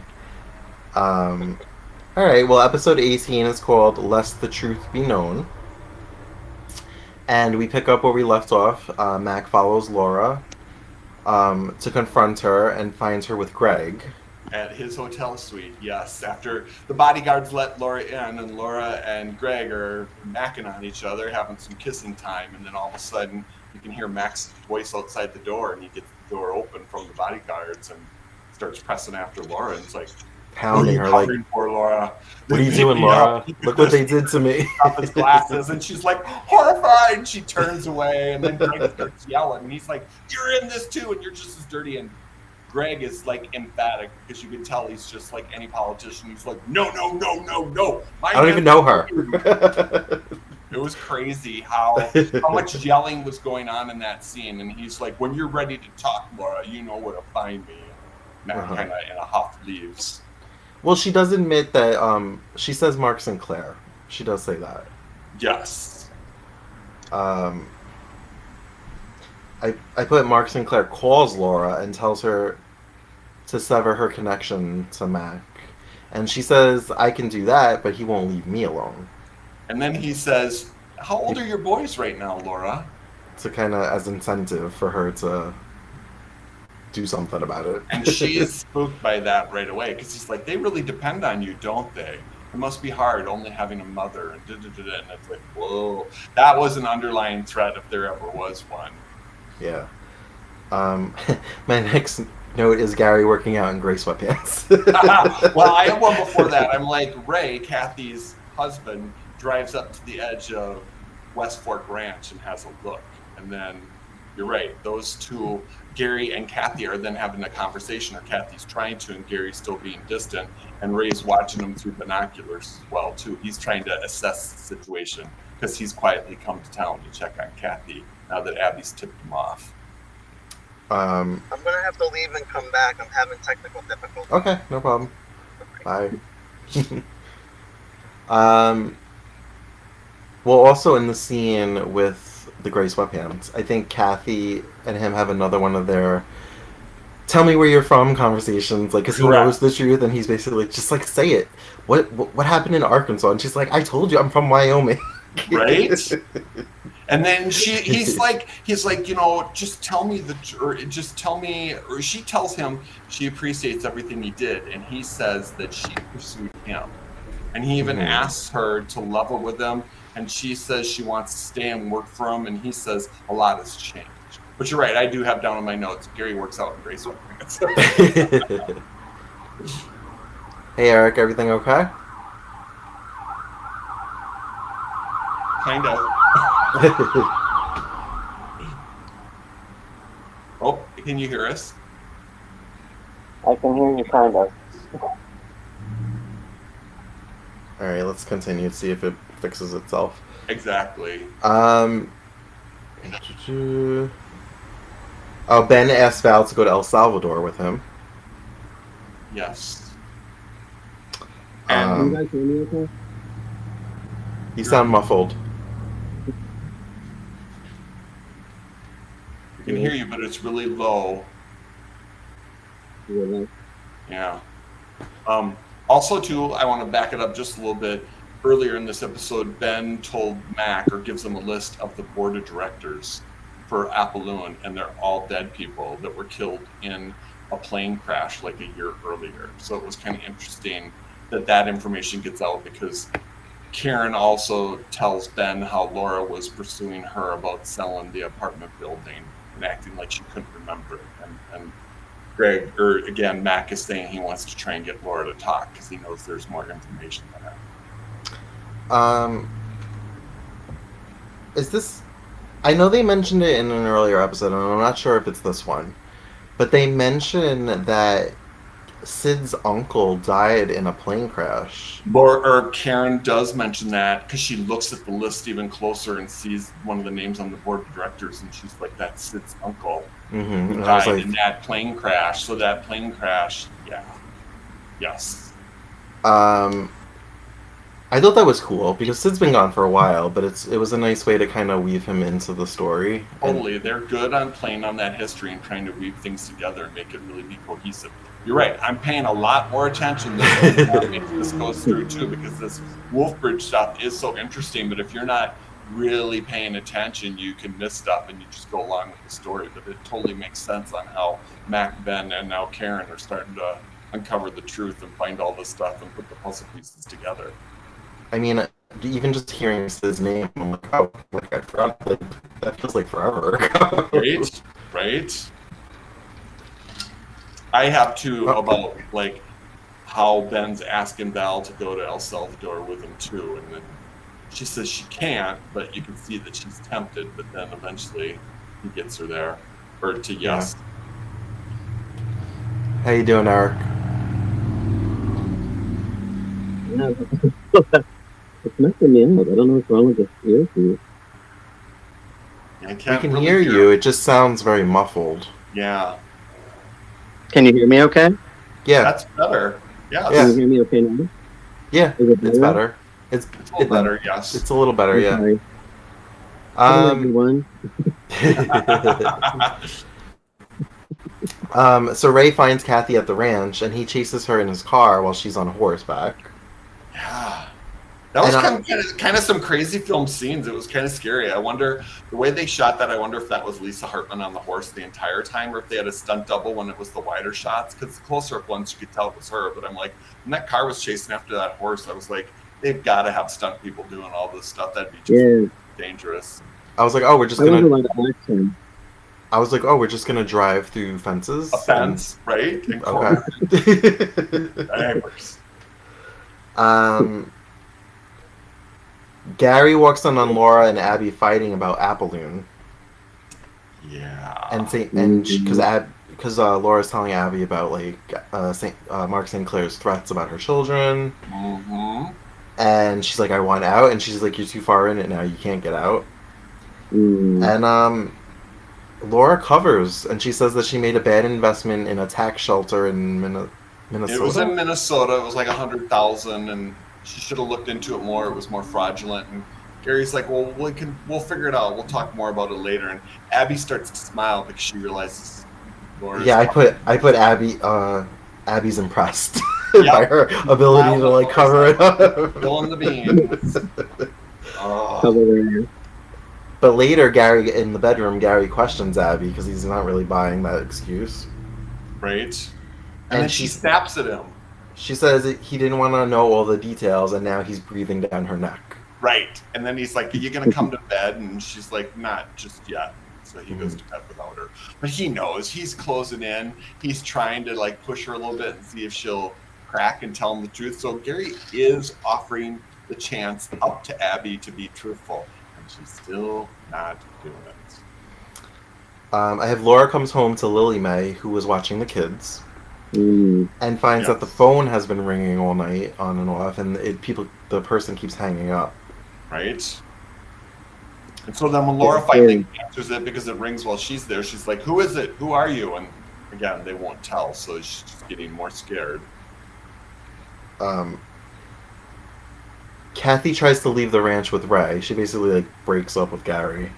All right. Well, episode 18 is called "Lest the Truth Be Known." And we pick up where we left off. Mac follows Laura to confront her and finds her with Greg. At his hotel suite, yes. After the bodyguards let Laura in, and Laura and Greg are macking on each other, having some kissing time, and then all of a sudden you can hear Mac's voice outside the door, and he gets the door open from the bodyguards and starts pressing after Laura, and it's like, Pounding her like, for Laura. "What are you doing, Laura? Look what they did to me." Off his glasses, and she's like horrified. She turns away, and then Greg starts yelling, and he's like, "You're in this too, and you're just as dirty." And Greg is like emphatic because you can tell he's just like any politician. He's like, "No, no, no, no, no." I don't even know her. It was crazy how much yelling was going on in that scene, and he's like, "When you're ready to talk, Laura, you know where to find me." Matt kind of in a huff leaves. Well, she does admit that she says Mark Sinclair. She does say that. Yes. I put Mark Sinclair calls Laura and tells her to sever her connection to Mac. And she says, "I can do that, but he won't leave me alone." And then he says, "How old are your boys right now, Laura?" To kind of as incentive for her to do something about it. And she is spooked by that right away because he's like, "They really depend on you, don't they? It must be hard only having a mother." And and it's like, whoa, that was an underlying threat if there ever was one. Yeah. My Note, is Gary working out in gray sweatpants? Well, I have one before that. I'm like, Ray, Kathy's husband, drives up to the edge of West Fork Ranch and has a look. And then you're right, those two, Gary and Kathy, are then having a conversation, or Kathy's trying to, and Gary's still being distant. And Ray's watching them through binoculars as well, too. He's trying to assess the situation because he's quietly come to town to check on Kathy now that Abby's tipped him off. I'm gonna have to leave and come back. I'm having technical difficulties. Okay, no problem. Bye. Well, also in the scene with the gray sweatpants, I think Kathy and him have another one of their "tell me where you're from" conversations, like, because he knows the truth, and he's basically like, just like, say it. What happened in Arkansas? And she's like, I told you, I'm from Wyoming. Right? And then he's like, you know, just tell me or she tells him she appreciates everything he did, and he says that she pursued him. And he even asks her to level with him, and she says she wants to stay and work for him, and he says a lot has changed. But you're right, I do have down in my notes, Gary works out in gray sweatpants. Hey Eric, everything okay? Kind of. Oh, can you hear us? I can hear you kind of. Alright, let's continue to see if it fixes itself. Exactly. Oh, Ben asked Val to go to El Salvador with him. Yes. Can you guys hear me okay? You sound muffled. I can hear you, but it's really low. Really? Yeah. Also, too, I want to back it up just a little bit. Earlier in this episode, Ben told Mac, or gives him a list of the board of directors for Apolloon, and they're all dead people that were killed in a plane crash like a year earlier. So it was kind of interesting that information gets out, because Karen also tells Ben how Laura was pursuing her about selling the apartment building and acting like she couldn't remember it. And Mac is saying he wants to try and get Laura to talk because he knows there's more information than that. Is this... I know they mentioned it in an earlier episode, and I'm not sure if it's this one, but they mention that Sid's uncle died in a plane crash. Or Karen does mention that because she looks at the list even closer and sees one of the names on the board of directors, and she's like, that's Sid's uncle who died in that plane crash. So that plane crash, yeah. Yes. I thought that was cool because Sid's been gone for a while, but it was a nice way to kind of weave him into the story. Totally. They're good on playing on that history and trying to weave things together and make it really be cohesive. You're right. I'm paying a lot more attention this goes through too, because this Wolfbridge stuff is so interesting. But if you're not really paying attention, you can miss stuff and you just go along with the story. But it totally makes sense on how Mac, Ben, and now Karen are starting to uncover the truth and find all this stuff and put the puzzle pieces together. I mean, even just hearing Sid's name, I'm like, oh, like I forgot. Like, that feels like forever ago. Right. I have too about like how Ben's asking Val to go to El Salvador with him too, and then she says she can't, but you can see that she's tempted. But then eventually he gets her there, or to yes. Yeah. How you doing, Eric? It's messing me up. I don't know what's wrong with this ear for you. I can really hear you. It just sounds very muffled. Yeah. Can you hear me okay? Yeah. That's better. Yeah. Can you hear me okay now? Yeah, it's better. It's a little better, yes. It's a little better, yeah. Sorry. Hello, everyone. So Ray finds Kathy at the ranch, and he chases her in his car while she's on horseback. Yeah. That was kind of some crazy film scenes. It was kind of scary. I wonder, the way they shot that, I wonder if that was Lisa Hartman on the horse the entire time, or if they had a stunt double when it was the wider shots, because the closer up ones you could tell it was her. But I'm like, when that car was chasing after that horse, I was like, they've got to have stunt people doing all this stuff. That'd be just dangerous. I was like, oh, we're just going to... I was like, oh, we're just gonna drive through fences. A fence, right? And corn. Okay. Diapers. Gary walks in on Laura and Abby fighting about Appaloon, Yeah. and because Laura's telling Abby about like Mark St. Clair's threats about her children, and she's like, I want out, and she's like, you're too far in it now, you can't get out. And Laura covers, and she says that she made a bad investment in a tax shelter in Minnesota. It was in Minnesota. It was like $100,000, and she should have looked into it more. It was more fraudulent. And Gary's like, "Well, we'll figure it out. We'll talk more about it later." And Abby starts to smile because she realizes Laura's. Yeah, I put Abby. Abby's impressed by her ability to like cover it up. Filling the beans. But later, Gary in the bedroom, Gary questions Abby because he's not really buying that excuse. Right. And then she snaps at him. She says he didn't want to know all the details, and now he's breathing down her neck. Right. And then he's like, are you going to come to bed? And she's like, not just yet. So he goes to bed without her. But he knows. He's closing in. He's trying to like push her a little bit and see if she'll crack and tell him the truth. So Gary is offering the chance up to Abby to be truthful. And she's still not doing it. I have Laura comes home to Lily Mae, who was watching the kids. And finds that the phone has been ringing all night on and off, and the person keeps hanging up. Right. And so then when Laura finally answers it because it rings while she's there, she's like, "Who is it? Who are you?" And again, they won't tell, so she's just getting more scared. Kathy tries to leave the ranch with Ray. She basically like breaks up with Gary,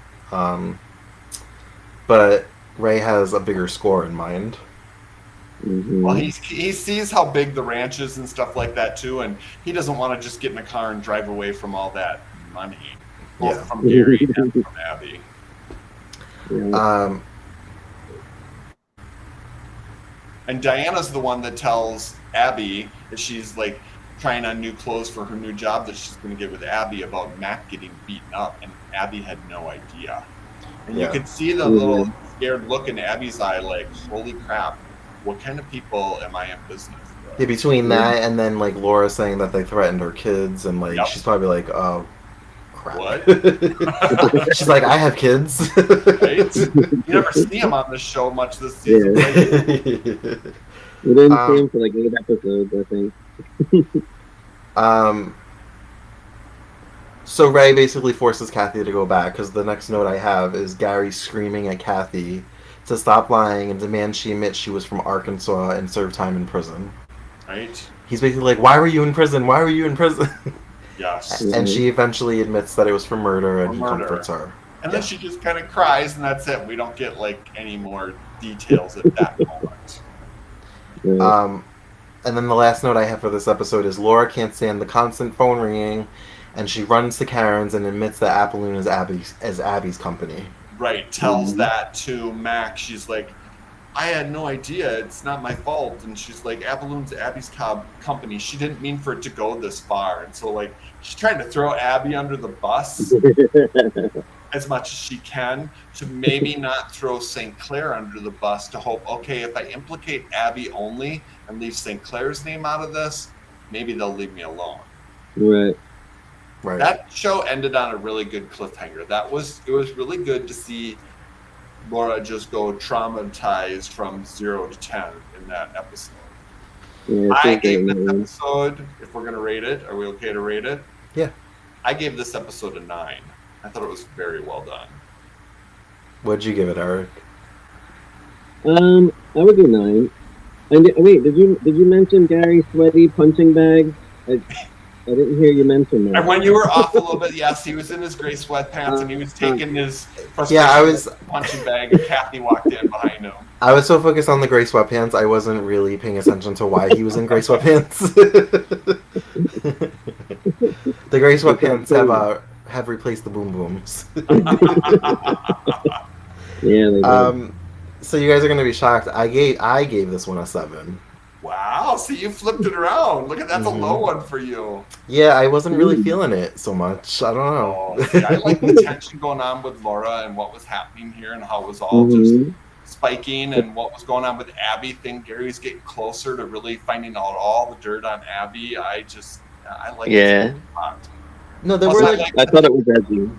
but Ray has a bigger score in mind. Well, he sees how big the ranch is and stuff like that too, and he doesn't want to just get in a car and drive away from all that money, both from Gary and from Abby. And Diana's the one that tells Abby that she's like trying on new clothes for her new job that she's going to get with Abby about Mac getting beaten up, and Abby had no idea. And you could see the little scared look in Abby's eye, like, holy crap. What kind of people am I in business with? Yeah, between that and then like Laura saying that they threatened her kids, and like she's probably like, oh crap. What? She's like, I have kids. Right? You never see them on this show much this season. We didn't see him for like 8 episodes, I think. So Ray basically forces Kathy to go back, because the next note I have is Gary screaming at Kathy to stop lying and demand she admit she was from Arkansas and serve time in prison. Right. He's basically like, why were you in prison? Why were you in prison? Yes. And she eventually admits that it was for murder, and he comforts her. And then she just kind of cries, and that's it. We don't get like any more details at that moment. And then the last note I have for this episode is Laura can't stand the constant phone ringing, and she runs to Karen's and admits that Appaloon is Abby's company. Right, tells that to Mac. She's like, I had no idea. It's not my fault. And she's like, Appaloon's Abby's company. She didn't mean for it to go this far. And so, like, she's trying to throw Abby under the bus as much as she can to maybe not throw St. Clair under the bus to hope, okay, if I implicate Abby only and leave St. Clair's name out of this, maybe they'll leave me alone. Right. Right. That show ended on a really good cliffhanger. It was really good to see Laura just go traumatized from 0 to 10 in that episode. Yeah, I gave this episode, if we're gonna rate it, are we okay to rate it? Yeah. I gave this episode a 9. I thought it was very well done. What'd you give it, Eric? I would do 9. And wait, did you mention Gary's sweaty punching bag? I didn't hear you mention that. And when you were off a little bit, yes, he was in his gray sweatpants and he was taking his punching bag, and Kathy walked in behind him. I was so focused on the gray sweatpants, I wasn't really paying attention to why he was in gray sweatpants. The gray sweatpants have replaced the boom booms. Yeah, they did. So you guys are going to be shocked. I gave this one a 7. Wow, see, you flipped it around. Look at that's a low one for you. Yeah, I wasn't really feeling it so much. I don't know. Oh, see, I like the tension going on with Laura and what was happening here and how it was all just spiking and what was going on with Abby. Gary's getting closer to really finding out all the dirt on Abby. I like this a lot. No, there were I thought it was edgy.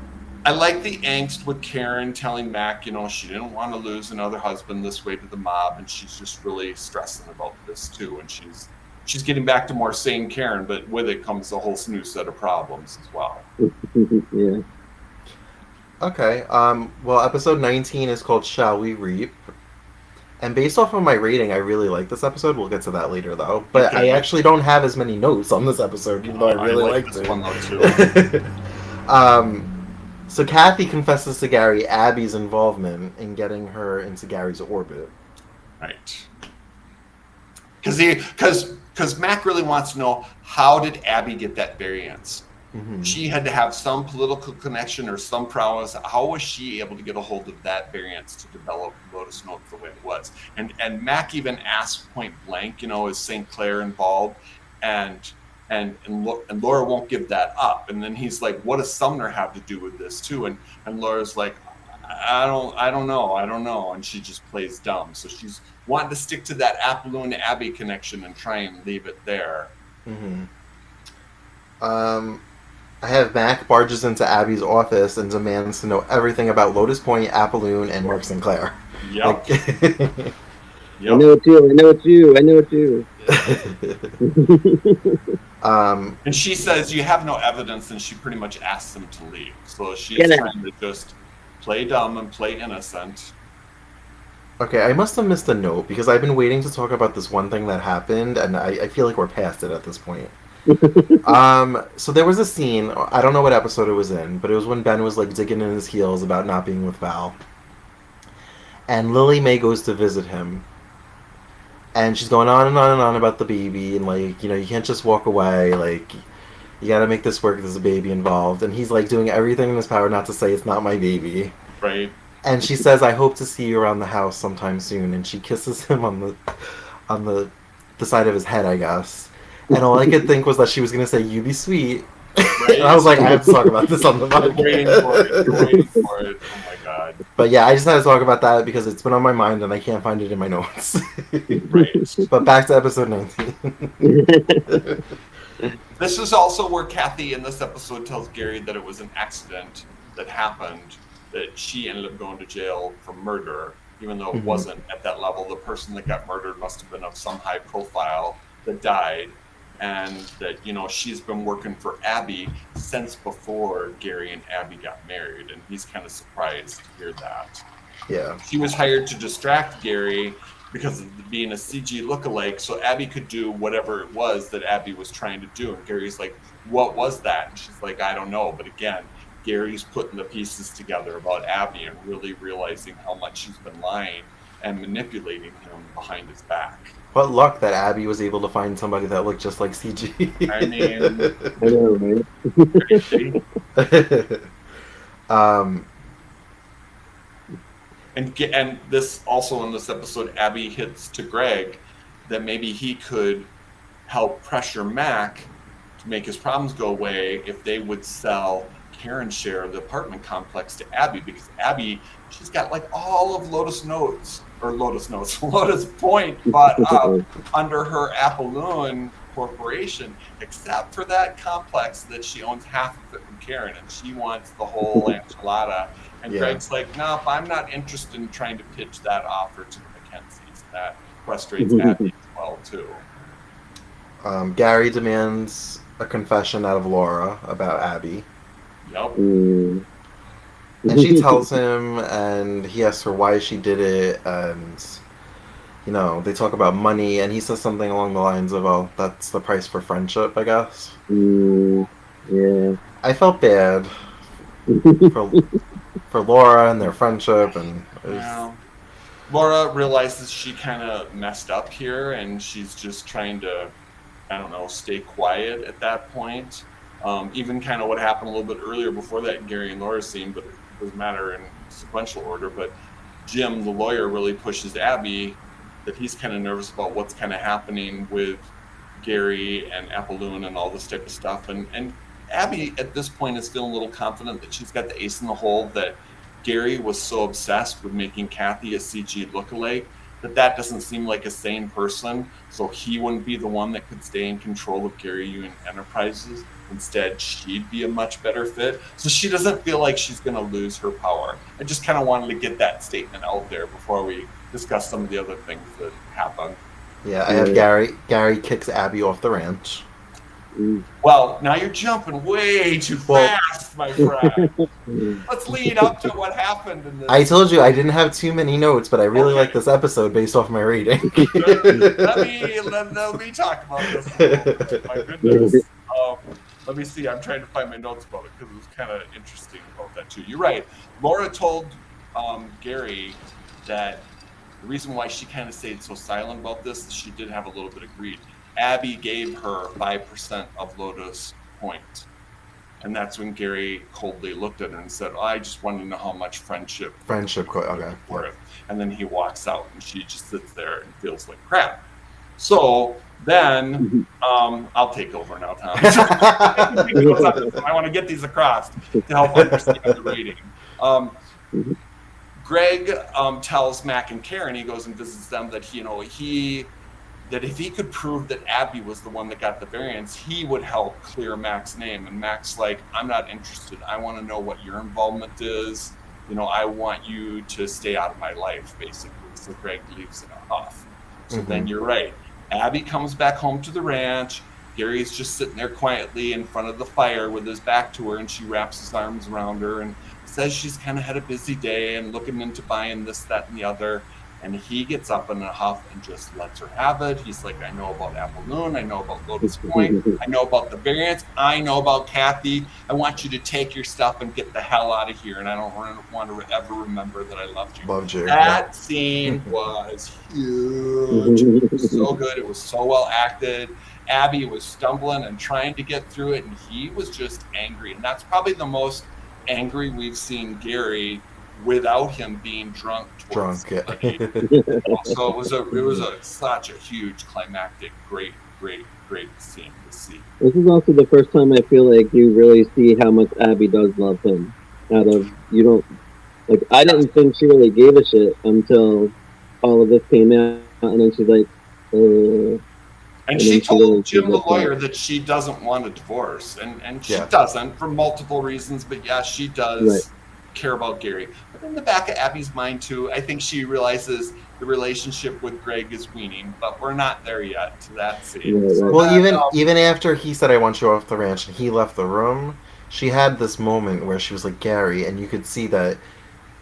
I like the angst with Karen telling Mac, she didn't want to lose another husband this way to the mob, and she's just really stressing about this too. And she's getting back to more sane Karen, but with it comes a whole new set of problems as well. Yeah. Okay. Well, episode 19 is called "Shall We Reap?" And based off of my rating, I really like this episode. We'll get to that later, though. But I actually don't have as many notes on this episode, even though I really liked this it. one though too. So Kathy confesses to Gary Abby's involvement in getting her into Gary's orbit. Right. Because Mac really wants to know, how did Abby get that variance? Mm-hmm. She had to have some political connection or some prowess. How was she able to get a hold of that variance to develop Lotus Notes the way it was? And Mac even asked point blank, is St. Clair involved? And Laura won't give that up. And then he's like, what does Sumner have to do with this too? And Laura's like, I don't know. And she just plays dumb. So she's wanting to stick to that Apolloon Abbey connection and try and leave it there. Mm-hmm. I have Mac barges into Abby's office and demands to know everything about Lotus Point, Apolloon, and Mark Sinclair. Yep. Yep. I know it's you. And she says you have no evidence, and she pretty much asks him to leave. So she's trying to just play dumb and play innocent. Okay, I must have missed a note because I've been waiting to talk about this one thing that happened, and I feel like we're past it at this point. So there was a scene, I don't know what episode it was in, but it was when Ben was like digging in his heels about not being with Val. And Lily May goes to visit him. And she's going on and on and on about the baby, and like, you can't just walk away, like, you gotta make this work, there's a baby involved. And he's like doing everything in his power not to say it's not my baby. Right. And she says, I hope to see you around the house sometime soon. And she kisses him on the side of his head, I guess. And all I could think was that she was gonna say, you be sweet. Right. And I was like, I have to talk about this on the podcast. You're waiting for it. Oh my god. But yeah, I just had to talk about that because it's been on my mind and I can't find it in my notes. Right. But back to episode 19. This is also where Kathy in this episode tells Gary that it was an accident that happened, that she ended up going to jail for murder, even though it wasn't at that level. The person that got murdered must have been of some high profile that died. And that, she's been working for Abby since before Gary and Abby got married. And he's kind of surprised to hear that. Yeah. She was hired to distract Gary because of being a CG lookalike, so Abby could do whatever it was that Abby was trying to do. And Gary's like, what was that? And she's like, I don't know. But again, Gary's putting the pieces together about Abby and really realizing how much she's been lying and manipulating him behind his back. What luck that Abby was able to find somebody that looked just like CG. I mean, I know, right? And this also in this episode, Abby hits to Greg that maybe he could help pressure Mac to make his problems go away if they would sell Karen's share of the apartment complex to Abby, because Abby, she's got like all of Lotus Point bought up under her Apolloon corporation, except for that complex that she owns half of it from Karen, and she wants the whole enchilada. And Greg's like, nope, I'm not interested in trying to pitch that offer to the Mackenzies. That frustrates Abby as well too. Gary demands a confession out of Laura about Abby. Yep. And she tells him, and he asks her why she did it, and they talk about money, and he says something along the lines of, "Oh, that's the price for friendship, I guess." Yeah. I felt bad for Laura and their friendship, and Laura realizes she kind of messed up here, and she's just trying to, stay quiet at that point. Even kind of what happened a little bit earlier before that Gary and Laura scene, but it doesn't matter in sequential order. But Jim, the lawyer, really pushes Abby that he's kind of nervous about what's kind of happening with Gary and Apolloon and all this type of stuff. And Abby at this point is feeling a little confident that she's got the ace in the hole, that Gary was so obsessed with making Kathy a CG lookalike that doesn't seem like a sane person. So he wouldn't be the one that could stay in control of Gary Union Enterprises. Instead, she'd be a much better fit. So she doesn't feel like she's going to lose her power. I just kind of wanted to get that statement out there before we discuss some of the other things that happen. Yeah, I have Gary. Gary kicks Abby off the ranch. Well, now you're jumping way too fast, my friend. Let's lead up to what happened in this. I told you I didn't have too many notes, but I really like this episode based off my reading. let me talk about this a little bit. My goodness. Let me see. I'm trying to find my notes about it because it was kind of interesting about that too. You're right. Laura told Gary that the reason why she kind of stayed so silent about this is she did have a little bit of greed. Abby gave her 5% of Lotus Point. And that's when Gary coldly looked at her and said, I just wanted to know how much friendship okay. For it. And then he walks out and she just sits there and feels like crap. So then I'll take over now, Tom. I want to get these across to help understand the rating. Greg tells Mac and Karen, he goes and visits them, that that if he could prove that Abby was the one that got the variance, he would help clear Mac's name. And Mac's like, I'm not interested. I want to know what your involvement is. I want you to stay out of my life, basically. So Greg leaves in a huff. So then you're right. Abby comes back home to the ranch. Gary's just sitting there quietly in front of the fire with his back to her, and she wraps his arms around her and says she's kind of had a busy day and looking into buying this, that, and the other. And he gets up in a huff and just lets her have it. He's like, I know about Apolloon. I know about Lotus Point. I know about the variants. I know about Kathy. I want you to take your stuff and get the hell out of here. And I don't want to ever remember that I loved you. Loved you. That scene was huge. It was so good. It was so well acted. Abby was stumbling and trying to get through it, and he was just angry. And that's probably the most angry we've seen Gary without him being drunk. Yeah. So it was such a huge climactic, great scene to see. This is also the first time I feel like you really see how much Abby does love him. I didn't think she really gave a shit until all of this came out, and then she's like, And she told Jim the lawyer that she doesn't want a divorce, and she doesn't for multiple reasons, but she does care about Gary. But in the back of Abby's mind too, I think she realizes the relationship with Greg is weaning, but we're not there yet to that scene. Well, even after he said, I want you off the ranch, and he left the room, she had this moment where she was like, Gary, and you could see that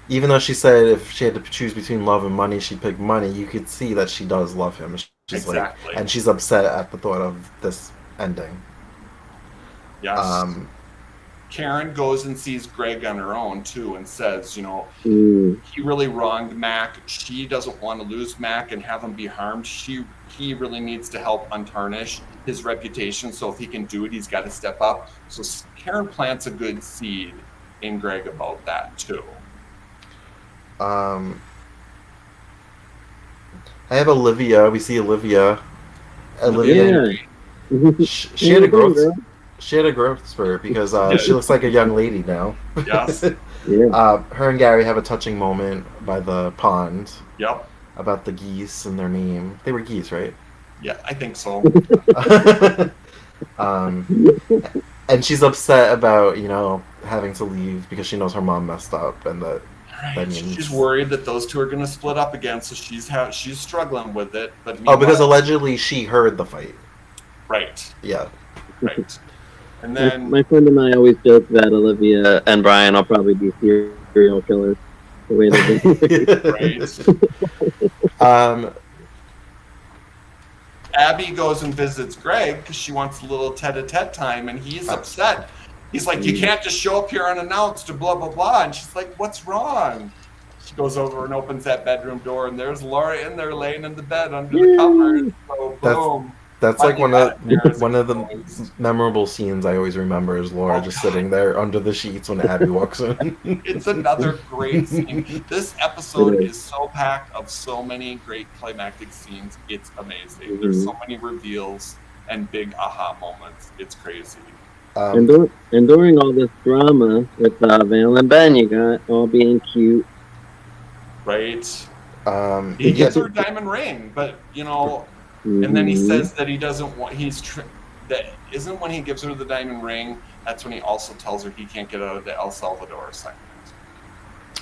even though she said if she had to choose between love and money, she'd pick money, you could see that she does love him. She's exactly. And she's upset at the thought of this ending. Yes. Karen goes and sees Greg on her own too and says, he really wronged Mac. She doesn't want to lose Mac and have him be harmed. He really needs to help untarnish his reputation. So if he can do it, he's got to step up. So Karen plants a good seed in Greg about that too. I have Olivia. We see Olivia. She had a growth. She had a growth spurt because she looks like a young lady now. Yes. Her and Gary have a touching moment by the pond. Yep. About the geese and their name. They were geese, right? Yeah, I think so. And she's upset about, having to leave because she knows her mom messed up and that. Right. She's worried that those two are going to split up again, so she's struggling with it. But because allegedly she heard the fight. Right. Yeah. Right. And then my friend and I always joke that Olivia and Brian will probably be serial killers. The way they right. Abby goes and visits Greg because she wants a little tete-a-tete time, and he's upset. He's like, you can't just show up here unannounced to blah, blah, blah. And she's like, what's wrong? She goes over and opens that bedroom door, and there's Laura in there laying in the bed under the covers. So boom. That's like one of the memorable scenes I always remember is Laura just sitting there under the sheets when Abby walks in. It's another great scene. This episode is so packed of so many great climactic scenes. It's amazing. There's so many reveals and big aha moments. It's crazy. And during all this drama with Val and Ben, you got all being cute. Right. He gives her a diamond ring, but you know, and then he says that he doesn't want. That isn't when he gives her the diamond ring. That's when he also tells her he can't get out of the El Salvador assignment.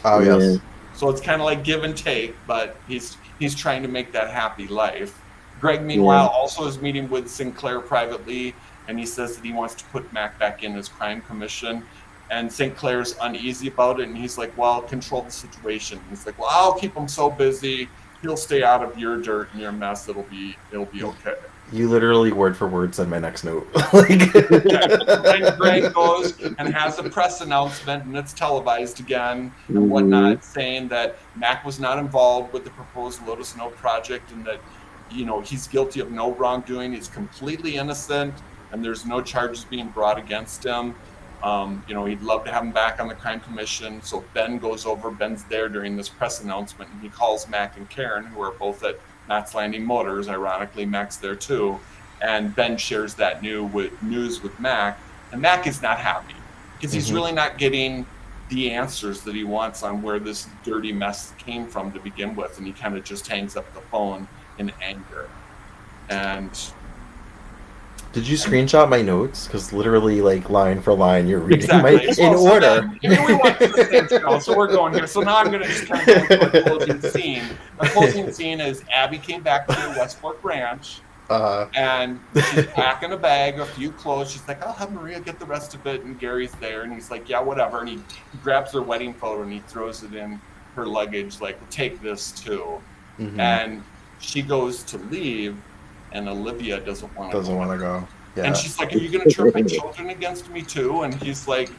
Oh yes. So it's kind of like give and take, but he's trying to make that happy life. Greg, meanwhile, also is meeting with Sinclair privately, and he says that he wants to put Mac back in his crime commission. And Sinclair's uneasy about it, and he's like, well, control the situation. And he's like, well, I'll keep him so busy, he'll stay out of your dirt and your mess, it'll be okay. You literally word for word said my next note. And Greg goes and has a press announcement, and it's televised again and whatnot, saying that Mac was not involved with the proposed Lotus Note project, and that, you know, he's guilty of no wrongdoing, he's completely innocent, and there's no charges being brought against him. You know, he'd love to have him back on the crime commission. So Ben's there during this press announcement, and he calls Mac and Karen, who are both at Matt's Landing Motors. Ironically, Mac's there too. And Ben shares that news with Mac, and Mac is not happy because he's really not getting the answers that he wants on where this dirty mess came from to begin with. And he kind of just hangs up the phone in anger. And did you screenshot my notes? Because literally, like, line for line, you're reading in so order. Then, we watched the same show, so we're going here. So now I'm going to just kind of go into a closing scene. The closing scene is Abby came back to the Westport Ranch, and she's packing a bag, a few clothes. She's like, I'll have Maria get the rest of it, and Gary's there, and he's like, yeah, whatever. And he grabs her wedding photo, and he throws it in her luggage, like, take this, too. And she goes to leave, and Olivia doesn't want to go. Yeah. And she's like, are you going to turn my children against me too? And he's like,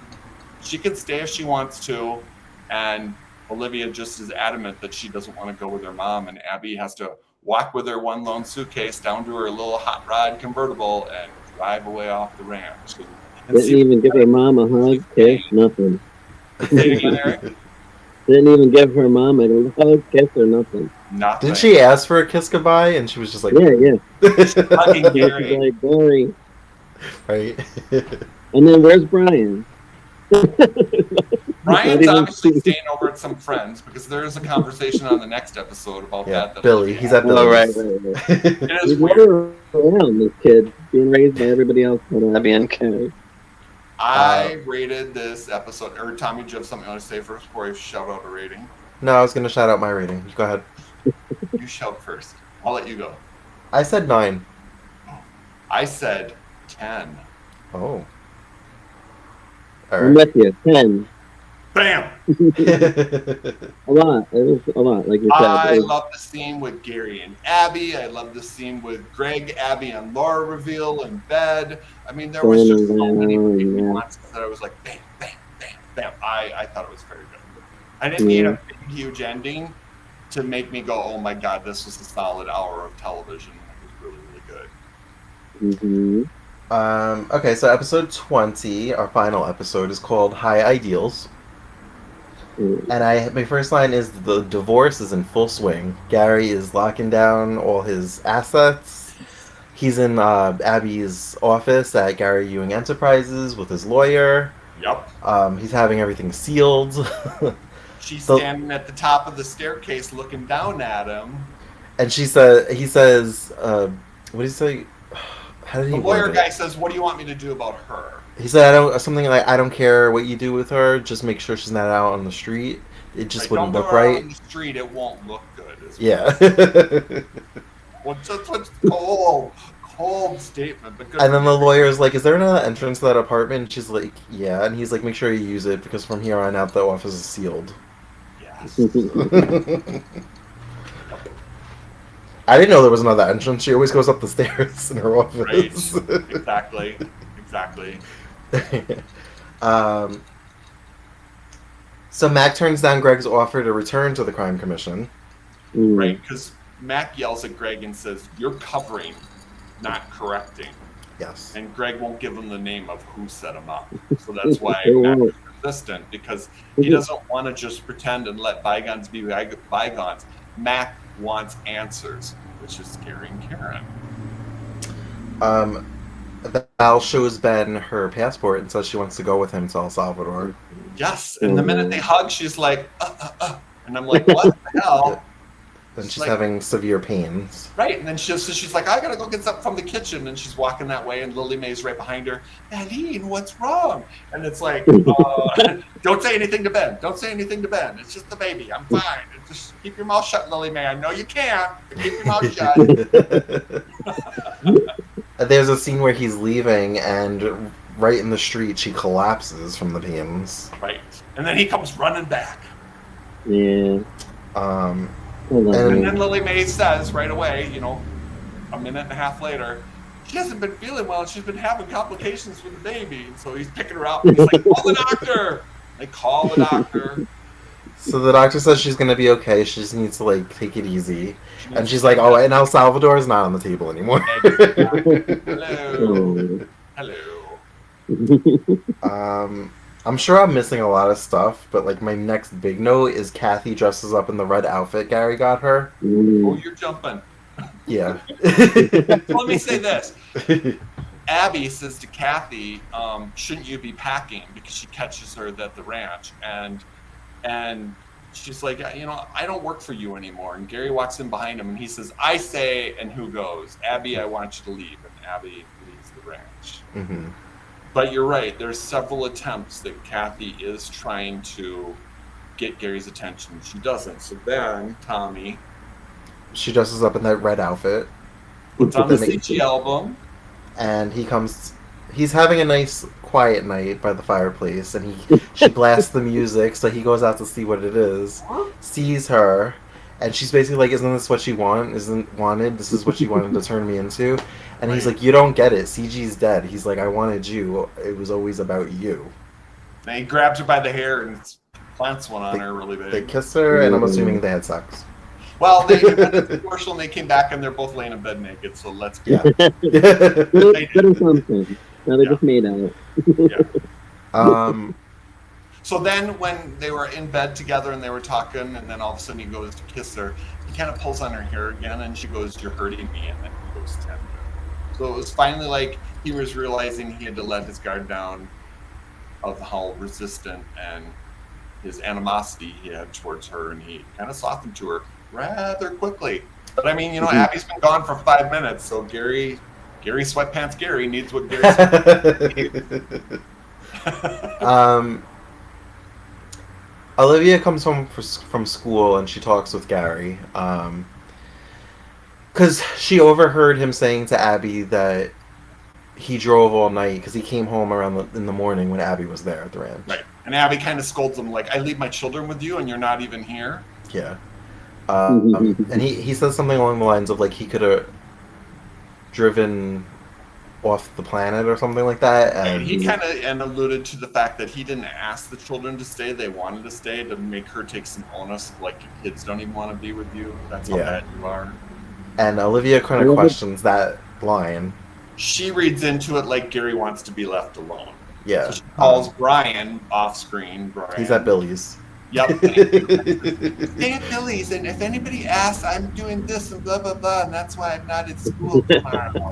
she can stay if she wants to. And Olivia just is adamant that she doesn't want to go with her mom. And Abby has to walk with her one lone suitcase down to her little hot rod convertible and drive away off the ranch. Didn't even give her mom a hug, kiss, nothing. Say it again, Eric? Didn't even give her mom a hug, kiss, or nothing. Nothing. Didn't she ask for a kiss goodbye? And she was just like, yeah. Hugging Gary. Like, Gary. Right. And then where's Brian? Brian's obviously staying over at some friends because there is a conversation on the next episode about that. Billy. He's at Billy's. Oh, right. It is He's weird. around this kid being raised by everybody else but Abby and Carrie. I rated this episode. Or Tommy, do you have something you want to say first before I shout out a rating? No, I was going to shout out my rating. Go ahead. You shout first. I'll let you go. I said 9. I said 10. Oh. All I'm right. with you. 10. Bam! A lot. It was a lot, like you said. I love the scene with Gary and Abby. I love the scene with Greg, Abby, and Laura reveal in bed. I mean, there was just so many nuances that I was like, bam, bam, bam, bam. I thought it was very good. I didn't need a big, huge ending to make me go, oh my God, this was a solid hour of television. It was really, really good. Okay, so episode 20, our final episode, is called High Ideals. And my first line is the divorce is in full swing. Gary is locking down all his assets. He's in Abby's office at Gary Ewing Enterprises with his lawyer. Yep. He's having everything sealed. She's standing at the top of the staircase looking down at him. And he says, what did he say? How did he The lawyer word it? guy says, what do you want me to do about her? He said, I don't care what you do with her, just make sure she's not out on the street. It just wouldn't look right. On the street, it won't look good. Yeah. Well, just a cold statement. And then the lawyer's like, is there another entrance to that apartment? And she's like, yeah. And he's like, make sure you use it because from here on out, the office is sealed. Yes. I didn't know there was another entrance. She always goes up the stairs in her office. Right. Exactly. So Mac turns down Greg's offer to return to the crime commission. Right, because Mac yells at Greg and says, you're covering not correcting. Yes. And Greg won't give him the name of who set him up. So that's why Mac is resistant, because he doesn't want to just pretend and let bygones be bygones. Mac wants answers, which is scaring Karen. Val shows Ben her passport and says she wants to go with him to El Salvador. Yes, and the minute they hug, she's like, and I'm like, what the hell? And she's having severe pains. Right, and then she's like, I gotta go get something from the kitchen, and she's walking that way, and Lily Mae's right behind her. Aline, what's wrong? And it's like, don't say anything to Ben. Don't say anything to Ben. It's just the baby. I'm fine. Just keep your mouth shut, Lily Mae. I know you can't, but keep your mouth shut. There's a scene where he's leaving, and right in the street, she collapses from the pains. Right, and then he comes running back. Yeah. And then Lily Mae says right away, a minute and a half later, she hasn't been feeling well. She's been having complications with the baby. And so he's picking her up. And he's like, call the doctor. They call the doctor. So the doctor says she's going to be okay. She just needs to, take it easy. And she's like, oh, and El Salvador is not on the table anymore. Hello. I'm sure I'm missing a lot of stuff, but, my next big note is Kathy dresses up in the red outfit Gary got her. Oh, you're jumping. Yeah. Let me say this. Abby says to Kathy, shouldn't you be packing? Because she catches her at the ranch. And she's like, I don't work for you anymore. And Gary walks in behind him and he says, I say, and who goes? Abby, I want you to leave. And Abby leaves the ranch. Mm-hmm. But you're right. There's several attempts that Kathy is trying to get Gary's attention. She doesn't. So then Tommy, she dresses up in that red outfit. Puts on the CG album. And he's having a nice quiet night by the fireplace, and she blasts the music, so he goes out to see what it is, sees her, and she's basically like, isn't this what you want? This is what you wanted to turn me into? And he's like, you don't get it. CG's dead. He's like, I wanted you. It was always about you. And he grabs her by the hair and plants one on her really big. They kiss her, and I'm assuming they had sex. Well, they went to the commercial and they came back and they're both laying in bed naked, so let's go. Better something. Now they just made out. Yeah. So then when they were in bed together and they were talking, and then all of a sudden he goes to kiss her, he kind of pulls on her hair again, and she goes, you're hurting me, and then he goes tender. So it was finally like he was realizing he had to let his guard down of how resistant and his animosity he had towards her, and he kind of softened to her rather quickly. But I mean, Abby's been gone for 5 minutes, so Gary Sweatpants Gary needs what Gary needs. Olivia comes home from school and she talks with Gary. Because she overheard him saying to Abby that he drove all night because he came home in the morning when Abby was there at the ranch. Right. And Abby kind of scolds him like, I leave my children with you and you're not even here. Yeah. And he says something along the lines of he could have driven off the planet or something like that. And he kind of alluded to the fact that he didn't ask the children to stay. They wanted to stay to make her take some onus. Like, your kids don't even want to be with you. That's how bad you are. And Olivia kind of questions that line. She reads into it like Gary wants to be left alone. Yeah. So she calls Brian off screen. He's at Billy's. Yep. Stay at Billy's, and if anybody asks, I'm doing this and blah, blah, blah, and that's why I'm not at school tomorrow.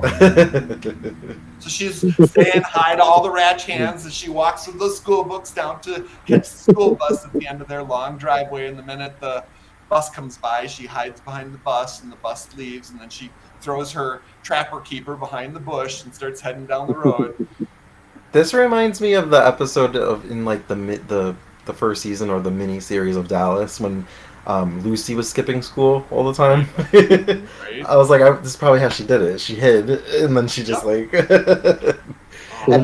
So she's saying hi to all the ranch hands as she walks with the school books down to catch the school bus at the end of their long driveway. And the minute the bus comes by, she hides behind the bus, and the bus leaves, and then she throws her trapper keeper behind the bush and starts heading down the road. This reminds me of the episode in the first season or the mini series of Dallas when Lucy was skipping school all the time. Right. I was like, this is probably how she did it. She hid, and then she just and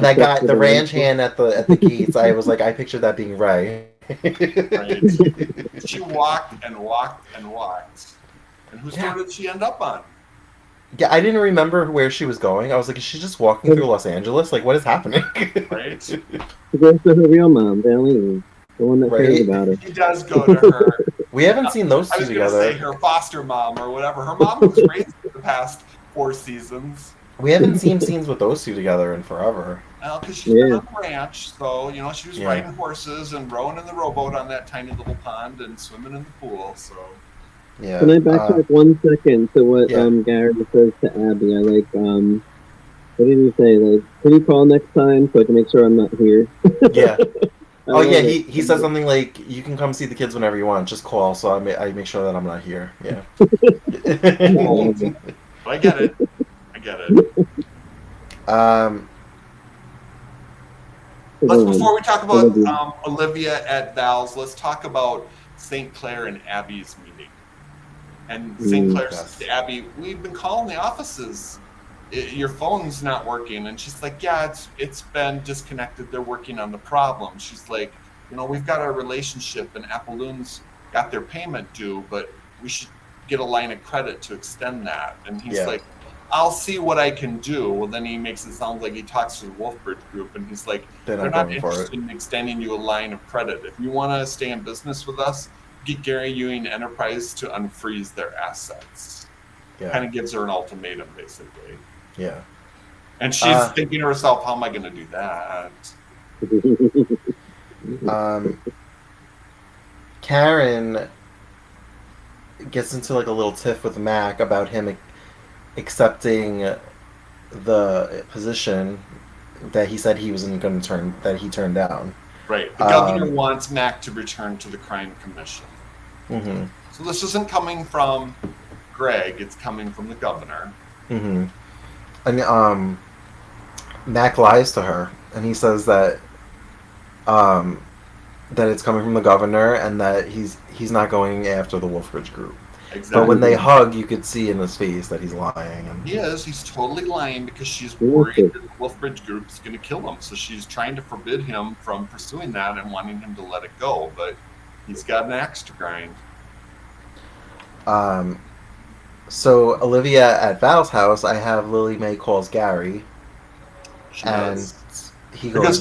that guy, the ranch hand at the gates. I was like, I pictured that being Ray. Right. She walked and walked and walked, and whose door did she end up on? Yeah, I didn't remember where she was going. I was like, is she just walking through Los Angeles? Like, what is happening? Right. She goes to her real mom, Darlene. The one that cares about her. He does go to her. We haven't seen those two together. I was going to say her foster mom or whatever. Her mom was great for the past 4 seasons. We haven't seen scenes with those two together in forever. Well, because she's been on the ranch, so she was riding horses and rowing in the rowboat on that tiny little pond and swimming in the pool. So Yeah. Can I backtrack 1 second to what Yeah. Gary says to Abby? I like what did he say? Like, can you call next time so I can make sure I'm not here? Yeah. Oh yeah, it. he says something like, "You can come see the kids whenever you want. Just call, so I make sure that I'm not here." Yeah. I get it. I get it. Before we talk about Olivia at Val's, let's talk about St. Clair and Abby's meeting. And St. Clair says to Abby, "We've been calling the offices. Your phone's not working." And she's like, "Yeah, it's been disconnected. They're working on the problem." She's like, "We've got our relationship and Appaloon's got their payment due, but we should get a line of credit to extend that." And he's like, "I'll see what I can do." Well, then he makes it sound like he talks to the Wolfbridge Group, and he's like, "They're not interested in extending you a line of credit. If you want to stay in business with us, get Gary Ewing Enterprise to unfreeze their assets." Kind of gives her an ultimatum, basically. Yeah. And she's thinking to herself, "How am I going to do that?" Karen gets into like a little tiff with Mac about him accepting the position that he said he wasn't going to he turned down. Right. The governor wants Mac to return to the Crime Commission. Mm-hmm. So this isn't coming from Greg; it's coming from the governor. Mm-hmm. And Mac lies to her, and he says that that it's coming from the governor, and that he's not going after the Wolfbridge Group. Exactly. But when they hug, you could see in his face that he's lying. And he is. He's totally lying because she's worried that the Wolfbridge Group's going to kill him. So she's trying to forbid him from pursuing that and wanting him to let it go. But he's got an axe to grind. So Olivia at Val's house, I have Lily Mae calls Gary. She does. He goes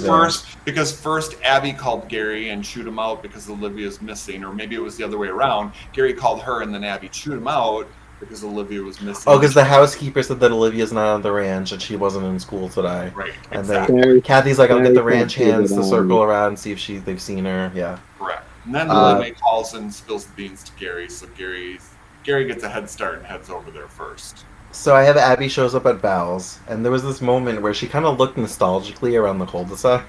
because first Abby called Gary and chewed him out because Olivia's missing, or maybe it was the other way around. Gary called her and then Abby chewed him out because Olivia was missing. Oh, because the housekeeper said that Olivia's not on the ranch and she wasn't in school today. Right. And exactly. Kathy's like, "I'll get the ranch hands to circle around and see if they've seen her." Yeah. Correct. And then Lily Mae calls and spills the beans to Gary, so Gary gets a head start and heads over there first. So I have Abby shows up at Val's, and there was this moment where she kind of looked nostalgically around the cul-de-sac.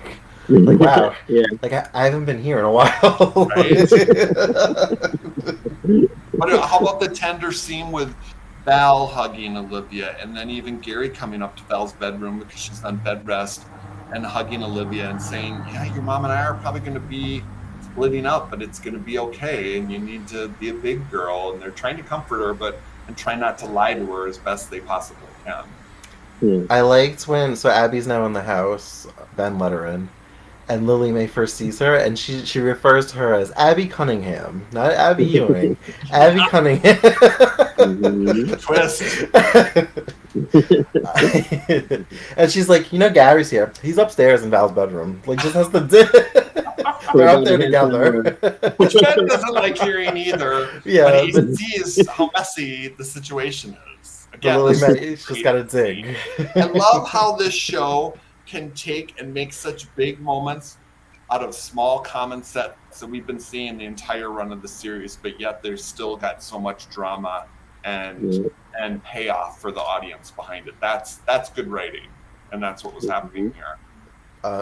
Like, wow. Yeah. Like, I haven't been here in a while. Right? But how about the tender scene with Val hugging Olivia, and then even Gary coming up to Val's bedroom because she's on bed rest and hugging Olivia and saying, "Yeah, your mom and I are probably going to be splitting up, but it's going to be okay, and you need to be a big girl." And they're trying to comfort her, and try not to lie to her as best they possibly can. I liked so Abby's now in the house, Ben let her in, and Lily Mae first sees her, and she refers to her as Abby Cunningham, not Abby Ewing, Abby Cunningham. Twist. And she's like, "Gary's here. He's upstairs in Val's bedroom. Like, just has the they're up there together." Which Ben doesn't like hearing either. Yeah, but he sees how messy the situation is. Again, Lily's just got to dig. I love how this show can take and make such big moments out of small common sets that we've been seeing the entire run of the series, but yet there's still got so much drama and payoff for the audience behind it. That's good writing, and that's what was happening here.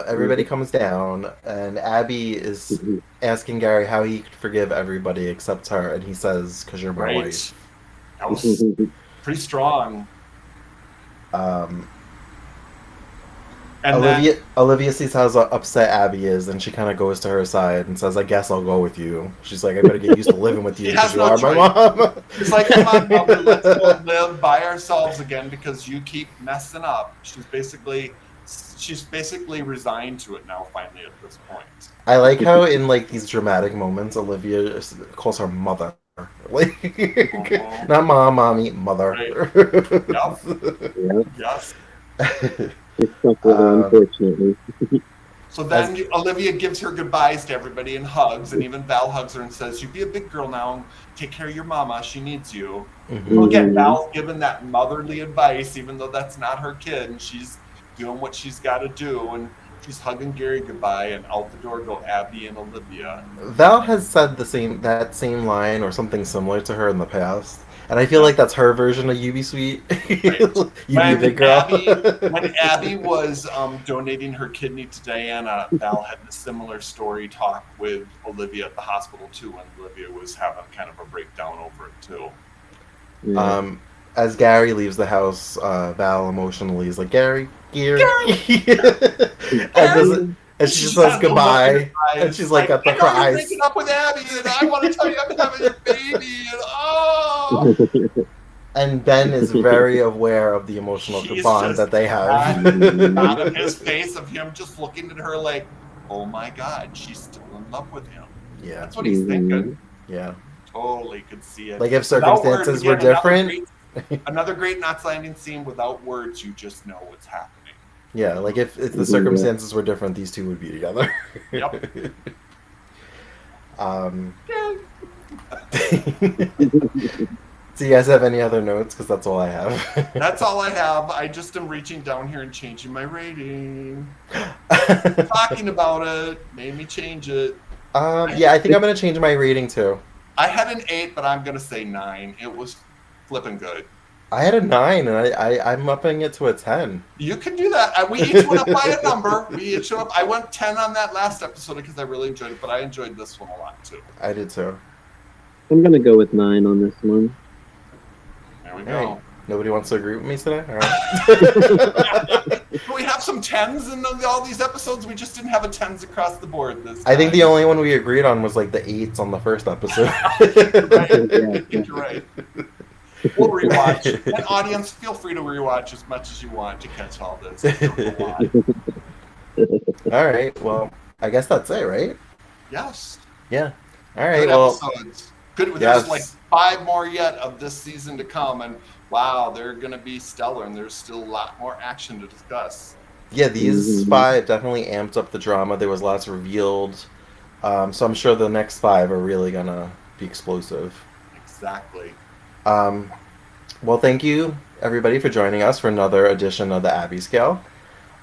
Everybody comes down, and Abby is asking Gary how he could forgive everybody except her, and he says, "'Cause you're my wife." That was pretty strong. And Olivia sees how upset Abby is, and she kind of goes to her side and says, "I guess I'll go with you." She's like, "I better get used to living with you because you are my mom." It's like, "Come on, mother, let's go live by ourselves again because you keep messing up." She's basically resigned to it now. Finally, at this point, I like how in like these dramatic moments, Olivia calls her mother, like not mom, mommy, mother. Right. Yep. Yes. It's unfortunately. So then Olivia gives her goodbyes to everybody and hugs, and even Val hugs her and says, "You be a big girl now and take care of your mama. She needs you." Mhm. So again, Val's given that motherly advice, even though that's not her kid, and she's doing what she's got to do, and she's hugging Gary goodbye, and out the door go Abby and Olivia. Val has said that same line or something similar to her in the past, and I feel like that's her version of "You be sweet." Right. You be a big girl. When Abby was donating her kidney to Diana, Val had a similar story talk with Olivia at the hospital too, when Olivia was having kind of a breakdown over it too. Yeah. As Gary leaves the house, Val emotionally is like, Gary. And she just says goodbye, and she's like got the I know you're cries. breaking up with Abby, and I want to tell you I'm having your baby, and oh. And Ben is very aware of the emotional He's bond just that they have. out of his face of him just looking at her like, oh my God, she's still in love with him. Yeah, That's what he's thinking. yeah. Totally could see it. Like if circumstances were different. Another great Knots Landing scene without words, you just know what's happening. Yeah, like if the circumstances were different, these two would be together. Yep. Do you guys have any other notes? Because that's all I have. That's all I have. I just am reaching down here and changing my rating. Talking about it made me change it. Yeah, I think I'm going to change my rating too. I had an 8, but I'm going to say 9. It was flipping good. I had a 9, and I'm upping it to a 10. You can do that. We each went up by a number. I went 10 on that last episode because I really enjoyed it, but I enjoyed this one a lot too. I did too. I'm gonna go with 9 on this one. There we go. Right. Nobody wants to agree with me today? All right. We have some 10s in all these episodes. We just didn't have a 10s across the board this time. I think the only one we agreed on was like the 8s on the first episode. Right. You're right. We'll rewatch. And audience, feel free to rewatch as much as you want to catch all this. All right. Well, I guess that's it, right? Yes. Yeah. All right. Good Well, episodes. Good. Yes. There's like 5 more yet of this season to come, and wow, they're going to be stellar, and there's still a lot more action to discuss. yeah, these 5 definitely amped up the drama. There was lots revealed. So I'm sure the next 5 are really going to be explosive. Exactly. Well, thank you, everybody, for joining us for another edition of the Abby Scale.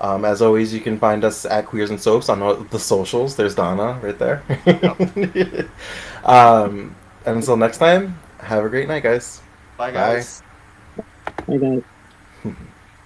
As always, you can find us at Queers and Soaps on all the socials. There's Donna right there. And until next time, have a great night, guys. Bye, guys. Bye, guys.